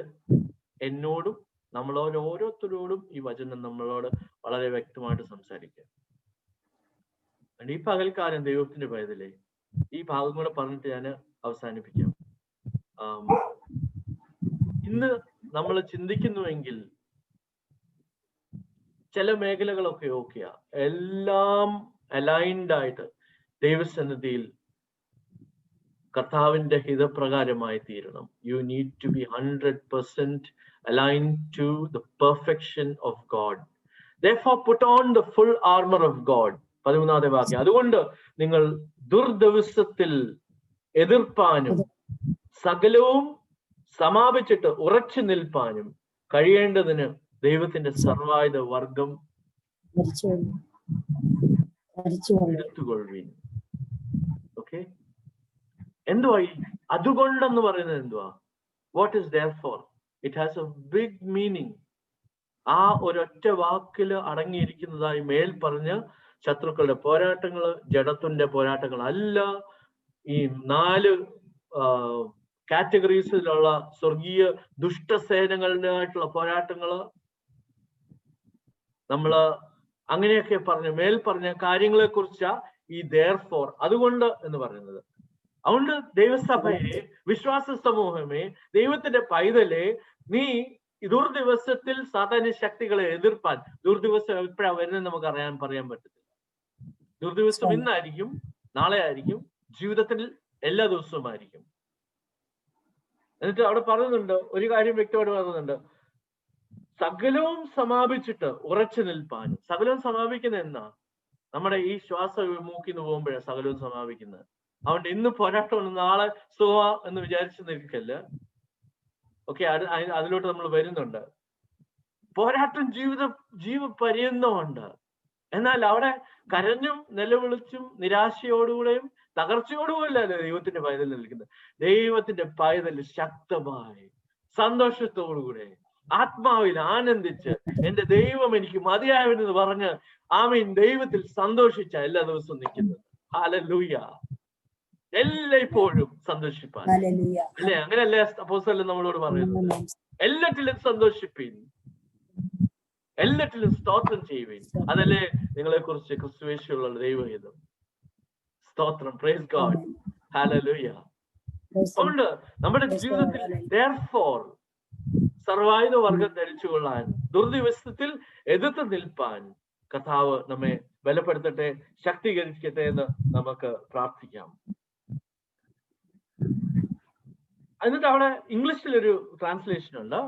എന്നോടും നമ്മളോട് ഓരോരുത്തരോടും ഈ വചനം നമ്മളോട് വളരെ വ്യക്തമായിട്ട് സംസാരിക്കുക. ഈ പകൽക്കാലം ദൈവത്തിന്റെ പൈതലേ, ഈ ഭാഗം കൂടെ പറഞ്ഞിട്ട് ഞാൻ അവസാനിപ്പിക്കാം. ഇന്ന് നമ്മൾ ചിന്തിക്കുന്നുവെങ്കിൽ ചില മേഖലകളൊക്കെ ഓക്കെയാ, എല്ലാം അലൈൻഡ് ആയിട്ട് ദൈവസന്നിധിയിൽ കർത്താവിന്റെ ഹിതപ്രകാരമായി തീരണം. You need to be 100% aligned to the perfection of God. Therefore put on the full armor of God. 13ാമത്തെ വാക്യം, അതുകൊണ്ട് നിങ്ങൾ ദുർദിവസത്തിൽ എതിർപ്പാനും സകലവും സമാപിച്ചിട്ട് ഉറച്ചു നിൽപ്പാനും കഴിയേണ്ടതിന് ദൈവത്തിന്റെ സർവായുധ വർഗം എടുത്തുകൊള്ളുവീൻ. ഓക്കെ, എന്തുവാ അതുകൊണ്ടെന്ന് പറയുന്നത്? എന്തുവാ? What is therefore? It has a big meaning. ആ ഒരൊറ്റ വാക്കില് അടങ്ങിയിരിക്കുന്നതായി മേൽ പറഞ്ഞ ശത്രുക്കളുടെ പോരാട്ടങ്ങള് ജഡത്തിന്റെ പോരാട്ടങ്ങൾ അല്ല, ഈ 4 കാറ്റഗറീസിലുള്ള സ്വർഗീയ ദുഷ്ടസേനകളുമായിട്ടുള്ള പോരാട്ടങ്ങള്, നമ്മള് അങ്ങനെയൊക്കെ മേൽ പറഞ്ഞ കാര്യങ്ങളെ കുറിച്ചാ ഈ therefore, അതുകൊണ്ട് എന്ന് പറയുന്നത്. അതുകൊണ്ട് ദൈവസഭയെ, വിശ്വാസ സമൂഹമേ, ദൈവത്തിന്റെ പൈതലെ, നീ ദുർദിവസത്തിൽ സാധാരണ ശക്തികളെ എതിർപ്പാൻ, ദുർദിവസം എപ്പോഴാ വരുന്നത് നമുക്ക് പറയാൻ പറ്റത്തില്ല. ദുർദിവസം ഇന്നായിരിക്കും, നാളെ ആയിരിക്കും, ജീവിതത്തിൽ എല്ലാ ദിവസവും ആയിരിക്കും. എന്നിട്ട് അവിടെ പറയുന്നുണ്ട്, ഒരു കാര്യം വ്യക്തമായിട്ട് പറയുന്നുണ്ട്, സകലവും സമാപിച്ചിട്ട് ഉറച്ചു നിൽപ്പാനും. സകലവും സമാപിക്കുന്നത് എന്നാ? നമ്മുടെ ഈ ശ്വാസ മൂക്കിന്ന് പോകുമ്പോഴാണ് സകലവും സമാപിക്കുന്നത്. അതുകൊണ്ട് ഇന്ന് പോരാട്ടമാണ്, നാളെ സുഖ എന്ന് വിചാരിച്ചു നിൽക്കല്ല. ഓക്കെ, അതിലോട്ട് നമ്മൾ വരുന്നുണ്ട്. പോരാട്ടം ജീവപര്യന്തമുണ്ട്. എന്നാൽ അവിടെ കരഞ്ഞും നിലവിളിച്ചും നിരാശയോടുകൂടെയും തകർച്ചയോടുകൂടിയല്ല ദൈവത്തിന്റെ പൈതൽ നിൽക്കുന്നത്. ദൈവത്തിന്റെ പൈതൽ ശക്തമായി സന്തോഷത്തോടുകൂടെ ആത്മാവിൽ ആനന്ദിച്ച് എന്റെ ദൈവം എനിക്ക് മതിയായവനെന്ന് പറഞ്ഞ് ആമീൻ ദൈവത്തിൽ സന്തോഷിച്ച എല്ലാ ദിവസവും നിൽക്കുന്നത്. ഹല്ലേലൂയ. എല്ലായ്പ്പോഴും സന്തോഷിപ്പാൻ അല്ലേ? അങ്ങനെയല്ലേ അപ്പോസ്തലൻ നമ്മളോട് പറയുന്നത്? എല്ലാറ്റിലും സന്തോഷിപ്പീൻ, എല്ലാറ്റിലും സ്തോത്രം ചെയ്യുവീൻ. അതല്ലേ നിങ്ങളെ കുറിച്ച് ക്രിസ്തുയേശുവിലുള്ള ദൈവഹിതം. സ്തോത്രം, പ്രൈസ് ഗോഡ്, ഹല്ലേലൂയ. അതുകൊണ്ട് നമ്മുടെ ജീവിതത്തിൽ therefore സർവായുധ വർഗം ധരിച്ചുകൊള്ളാൻ, ദുർദിവസത്തിൽ എതിർത്ത് നിൽപ്പാൻ കർത്താവ് നമ്മെ ബലപ്പെടുത്തട്ടെ, ശക്തീകരിക്കട്ടെ എന്ന് നമുക്ക് പ്രാർത്ഥിക്കാം. എന്നിട്ട് അവിടെ ഇംഗ്ലീഷിലൊരു ട്രാൻസ്ലേഷൻ ഉണ്ട്.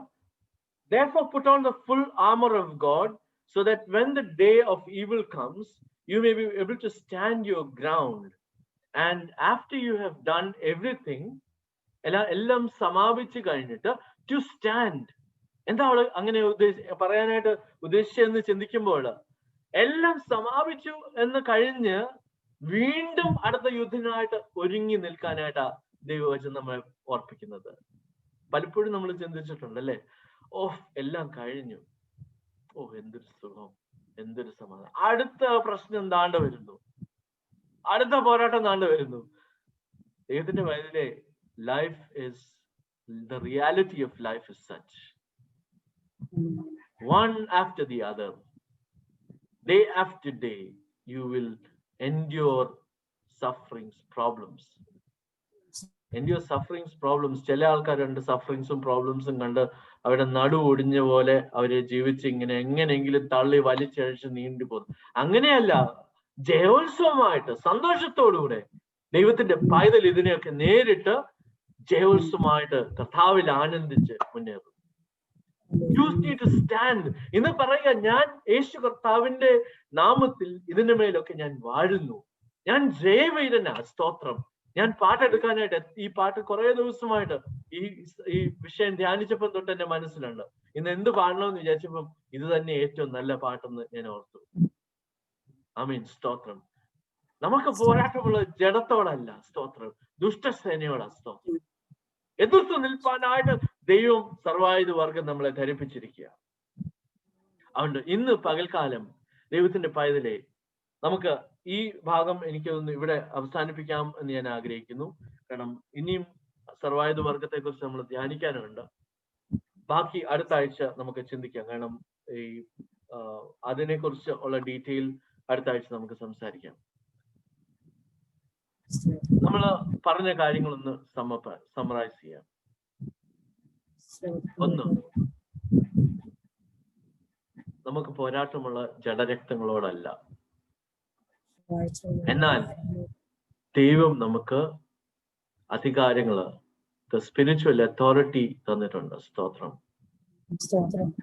Therefore put on the full armor of God so that when the day of evil comes you may be able to stand your ground, and after you have done everything, എല്ലാം സമാപിച്ചു കഴിഞ്ഞിട്ട് to stand. എന്താ അവള് അങ്ങനെ പറയാനായിട്ട് ഉദ്ദേശിച്ചെന്ന് ചിന്തിക്കുമ്പോൾ, എല്ലാം സമാപിച്ചു എന്ന് കഴിഞ്ഞ് വീണ്ടും അടുത്ത യുദ്ധത്തിനായിട്ട് ഒരുങ്ങി നിൽക്കാനായിട്ടാ ദൈവവചനം നമ്മളെ ഓർപ്പിക്കുന്നത്. പലപ്പോഴും നമ്മൾ ചിന്തിച്ചിട്ടുണ്ട് അല്ലേ, എല്ലാം കഴിഞ്ഞു, എന്തൊരു സുഖം, എന്തൊരു സമാധാനം, അടുത്ത പ്രശ്നം എന്താണ്ട് വരുന്നു, അടുത്ത പോരാട്ടം എന്താണ്ട് വരുന്നു. ദൈവത്തിന്റെ വയലിലെ life is the reality of life is such, one after the other, day after day you will endure sufferings, problems. endure sufferings, problems. ചില ആൾക്കാരുണ്ട് സഫറിങ്സും പ്രോബ്ലംസും കണ്ട് അവരുടെ നടു ഒടിഞ്ഞ പോലെ അവരെ ജീവിച്ച് ഇങ്ങനെ എങ്ങനെയെങ്കിലും തള്ളി വലിച്ചഴിച്ച് നീണ്ടു പോകുന്നു. അങ്ങനെയല്ല, ജയോത്സവമായിട്ട് സന്തോഷത്തോടുകൂടെ ദൈവത്തിന്റെ പൈതൽ ഇതിനെയൊക്കെ നേരിട്ട് ജയോത്സവമായിട്ട് കർത്താവിൽ ആനന്ദിച്ച് മുന്നേറും. You need to stand. ഇന്ന് പറയുക, ഞാൻ യേശു കർത്താവിന്റെ നാമത്തിൽ ഇതിന്റെ മേലൊക്കെ ഞാൻ വാഴുന്നു. ഞാൻ ജയവീരനാ. സ്തോത്രം. ഞാൻ പാട്ടെടുക്കാനായിട്ട് ഈ പാട്ട് കുറെ ദിവസമായിട്ട് ഈ വിഷയം ധ്യാനിച്ചപ്പം തൊട്ട് എന്റെ മനസ്സിലുണ്ട്. ഇന്ന് എന്ത് പാടണമെന്ന് വിചാരിച്ചപ്പം ഇത് തന്നെ ഏറ്റവും നല്ല പാട്ടെന്ന് ഞാൻ ഓർത്തു. ആമീൻ. സ്തോത്രം. നമുക്ക് പോരാട്ടമുള്ള ജഡത്തോടല്ല, സ്തോത്രം, ദുഷ്ടസേനയോടാ. സ്തോത്രം. എതിർത്ത് നിൽപ്പാനായിട്ട് ദൈവം സർവായുധ വർഗം നമ്മളെ ധരിപ്പിച്ചിരിക്കുക. അതുകൊണ്ട് ഇന്ന് പകൽക്കാലം ദൈവത്തിന്റെ പൈതലെ നമുക്ക് ഈ ഭാഗം എനിക്ക് തോന്നുന്നു ഇവിടെ അവസാനിപ്പിക്കാം എന്ന് ഞാൻ ആഗ്രഹിക്കുന്നു. കാരണം ഇനിയും സർവായുധ വർഗത്തെ കുറിച്ച് നമ്മൾ ധ്യാനിക്കാനുണ്ട്. ബാക്കി അടുത്ത ആഴ്ച നമുക്ക് ചിന്തിക്കാം. കാരണം ഈ അതിനെ കുറിച്ച് ഉള്ള ഡീറ്റെയിൽ അടുത്ത ആഴ്ച നമുക്ക് സംസാരിക്കാം. നമ്മൾ പറഞ്ഞ കാര്യങ്ങളൊന്ന് സമറൈസ് ചെയ്യാം. ഒന്ന്, നമുക്ക് പോരാട്ടമുള്ള ജഡരക്തങ്ങളോടല്ല, എന്നാൽ ദൈവം നമുക്ക് അധികാരങ്ങള്, സ്പിരിച്വൽ അതോറിറ്റി തന്നിട്ടുണ്ട്. സ്തോത്രം.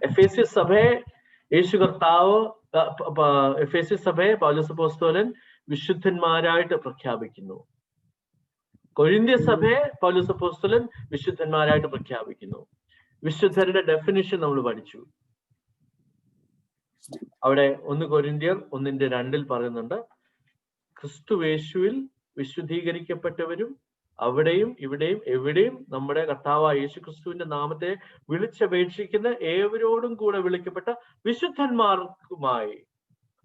എഫേസ്യ സഭയെ യേശു കർത്താവ്, എഫേസ്യ സഭയെ പൗലോസ് അപ്പോസ്തലൻ വിശുദ്ധന്മാരായിട്ട് പ്രഖ്യാപിക്കുന്നു. കൊരിന്ത്യ സഭയെ പൗലോസ് അപ്പോസ്തലൻ വിശുദ്ധന്മാരായിട്ട് പ്രഖ്യാപിക്കുന്നു. വിശുദ്ധരുടെ ഡെഫിനിഷൻ നമ്മൾ പഠിച്ചു. അവിടെ 1 കൊരിന്ത്യർ 1:2 പറയുന്നുണ്ട്, ക്രിസ്തുയേശുവിൽ വിശുദ്ധീകരിക്കപ്പെട്ടവരും അവിടെയും ഇവിടെയും എവിടെയും നമ്മുടെ കർത്താവായ യേശു ക്രിസ്തുവിന്റെ നാമത്തെ വിളിച്ചപേക്ഷിക്കുന്ന ഏവരോടും കൂടെ വിളിക്കപ്പെട്ട വിശുദ്ധന്മാർക്കുമായി.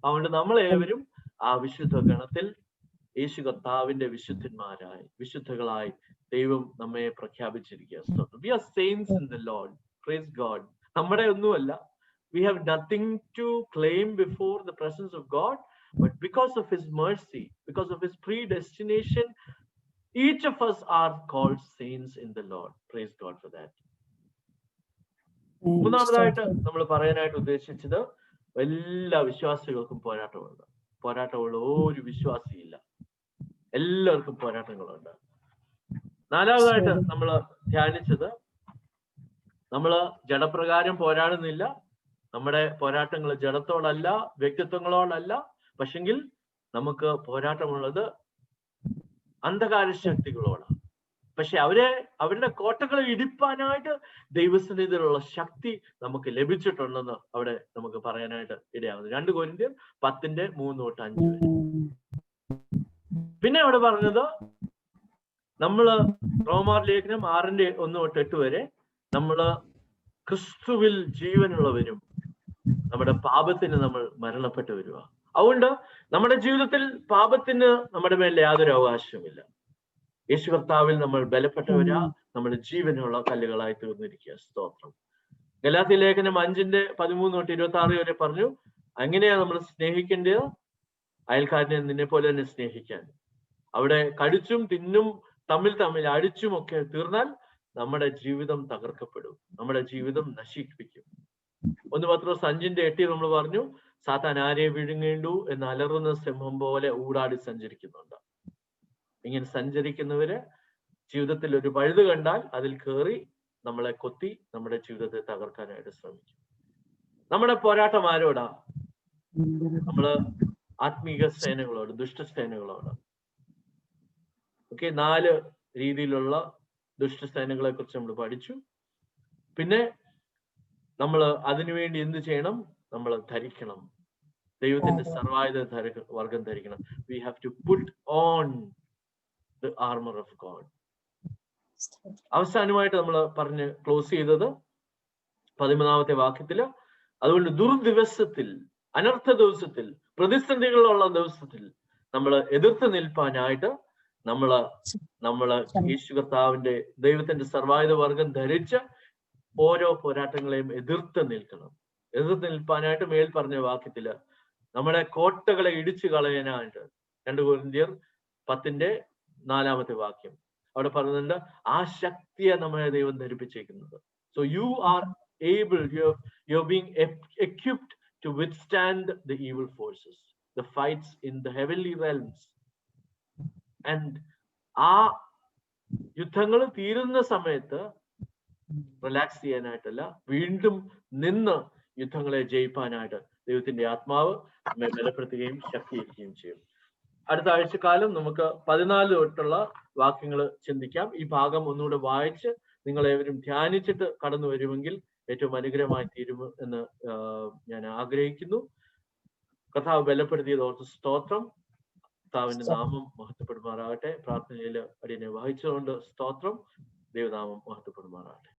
അതുകൊണ്ട് നമ്മൾ ഏവരും ആ വിശുദ്ധ ഗണത്തിൽ യേശു കർത്താവിന്റെ വിശുദ്ധകളായി ദൈവം നമ്മെ പ്രഖ്യാപിച്ചിരിക്കുക. We are saints in the Lord. Praise God. നമ്മുടെ ഒന്നുമല്ല. We have nothing to claim before the presence of God, but because of His mercy, because of His predestination, each of us are called saints in the Lord. Praise God for that. മൂന്നാമതായിട്ട് നമ്മൾ പറയാനായിട്ട് ഉദ്ദേശിച്ചത്, എല്ലാ വിശ്വാസികൾക്കും പോരാട്ടമുണ്ട്. പോരാട്ടമുള്ള ഒരു വിശ്വാസിയില്ല, എല്ലാവർക്കും പോരാട്ടങ്ങളുണ്ട്. നാലാമതായിട്ട് നമ്മൾ ധ്യാനിച്ചത്, നമ്മള് ജഡപ്രകാരം പോരാടുന്നില്ല. നമ്മുടെ പോരാട്ടങ്ങൾ ജഡത്തോടല്ല, വ്യക്തിത്വങ്ങളോടല്ല. പക്ഷെങ്കിൽ നമുക്ക് പോരാട്ടമുള്ളത് അന്ധകാര ശക്തികളോടാണ്. പക്ഷെ അവരുടെ കോട്ടകളെ ഇടിപ്പാനായിട്ട് ദൈവസന്നിധിയിലുള്ള ശക്തി നമുക്ക് ലഭിച്ചിട്ടുണ്ടെന്ന് അവിടെ നമുക്ക് പറയാനായിട്ട് ഇടയാകുന്നു. 2 കൊരിന്ത്യർ 10:3-5 വരെ. പിന്നെ അവിടെ പറഞ്ഞത്, നമ്മള് റോമാർ ലേഖനം 6:1-8 വരെ, നമ്മള് ക്രിസ്തുവിൽ ജീവനുള്ളവരും നമ്മുടെ പാപത്തിന് നമ്മൾ മരണപ്പെട്ടു വരുക. അതുകൊണ്ട് നമ്മുടെ ജീവിതത്തിൽ പാപത്തിന് നമ്മുടെ മേലെ യാതൊരു അവകാശവുമില്ല. യേശു കർത്താവിൽ നമ്മൾ ബലപ്പെട്ടവരാ, നമ്മുടെ ജീവനുള്ള കല്ലുകളായി തീർന്നിരിക്കുക. സ്തോത്രം. ഗലാത്യ ലേഖനം 5:13-26 വരെ പറഞ്ഞു, അങ്ങനെയാ നമ്മൾ സ്നേഹിക്കേണ്ടത്, അയൽക്കാരനെ നിന്നെ പോലെ തന്നെ സ്നേഹിക്കാൻ. അവിടെ കടിച്ചും തിന്നും തമ്മിൽ അടിച്ചും ഒക്കെ തീർന്നാൽ നമ്മുടെ ജീവിതം തകർക്കപ്പെടും, നമ്മുടെ ജീവിതം നശിപ്പിക്കും. 1 പത്രോസ് 5:8 നമ്മൾ പറഞ്ഞു, സാത്താൻ ആരെ വിഴുങ്ങേണ്ടു എന്ന് അലറുന്ന സിംഹം പോലെ ഊടാടി സഞ്ചരിക്കുന്നുണ്ട്. ഇങ്ങനെ സഞ്ചരിക്കുന്നവര് ജീവിതത്തിൽ ഒരു പഴുത് കണ്ടാൽ അതിൽ കയറി നമ്മളെ കൊത്തി നമ്മുടെ ജീവിതത്തെ തകർക്കാനായിട്ട് ശ്രമിക്കും. നമ്മുടെ പോരാട്ടം ആരോടാ? നമ്മള് ആത്മീക സേനകളോട്, ദുഷ്ടസേനകളോട്. ഓക്കെ, 4 രീതിയിലുള്ള ദുഷ്ടസേനകളെ കുറിച്ച് നമ്മൾ പഠിച്ചു. പിന്നെ നമ്മൾ അതിനുവേണ്ടി എന്ത് ചെയ്യണം? നമ്മൾ ധരിക്കണം, ദൈവത്തിന്റെ സർവായുധ വർഗം ധരിക്കണം. We have to put on the armor of God. അവസാനമായിട്ട് നമ്മൾ പറഞ്ഞ് ക്ലോസ് ചെയ്തത് 13-ാമത്തെ വാക്യത്തില്, അതുകൊണ്ട് ദുർദിവസത്തിൽ, അനർത്ഥ ദിവസത്തിൽ, പ്രതിസന്ധികളുള്ള ദിവസത്തിൽ നമ്മൾ എതിർത്ത് നിൽപ്പാനായിട്ട് നമ്മള് യേശു കർത്താവിന്റെ ദൈവത്തിന്റെ സർവായുധ വർഗം ധരിച്ച് ഓരോ പോരാട്ടങ്ങളെയും എതിർത്ത് നിൽക്കണം. എതിർത്ത് നിൽപ്പാനായിട്ട് മേൽ പറഞ്ഞ വാക്യത്തില് നമ്മുടെ കോട്ടകളെ ഇടിച്ചു കളയാനായിട്ട് 2 കൊരിന്ത്യർ 10:4 വാക്യം അവിടെ പറയുന്നുണ്ട്, ആ ശക്തിയെ നമ്മളെ ദൈവം ധരിപ്പിച്ചേക്കുന്നത്. So you are able, you are being equipped to withstand the evil forces, the fights in the heavenly realms. And ആ യുദ്ധങ്ങൾ തീരുന്ന സമയത്ത് റിലാക്സ് ചെയ്യാനായിട്ടല്ല, വീണ്ടും നിന്ന് യുദ്ധങ്ങളെ ജയിപ്പാനായിട്ട് ദൈവത്തിന്റെ ആത്മാവ് നമ്മെ ബലപ്പെടുത്തുകയും ശക്തീകരിക്കുകയും ചെയ്യും. അടുത്ത ആഴ്ചക്കാലം നമുക്ക് 14 തൊട്ടുള്ള വാക്യങ്ങൾ ചിന്തിക്കാം. ഈ ഭാഗം ഒന്നുകൂടെ വായിച്ച് നിങ്ങളേവരും ധ്യാനിച്ചിട്ട് കടന്നു വരുമെങ്കിൽ ഏറ്റവും അനുഗ്രഹമായി തീരും എന്ന് ഞാൻ ആഗ്രഹിക്കുന്നു. കർത്താവ് ബലപ്പെടുത്തിയത് ഓർത്ത് സ്തോത്രം. കർത്താവിന്റെ നാമം മഹത്വപ്പെടുമാറാകട്ടെ. പ്രാർത്ഥനയിൽ അടിയനെ വഹിച്ചുകൊണ്ട് സ്തോത്രം. ദൈവനാമം മഹത്വപ്പെടുമാറാകട്ടെ.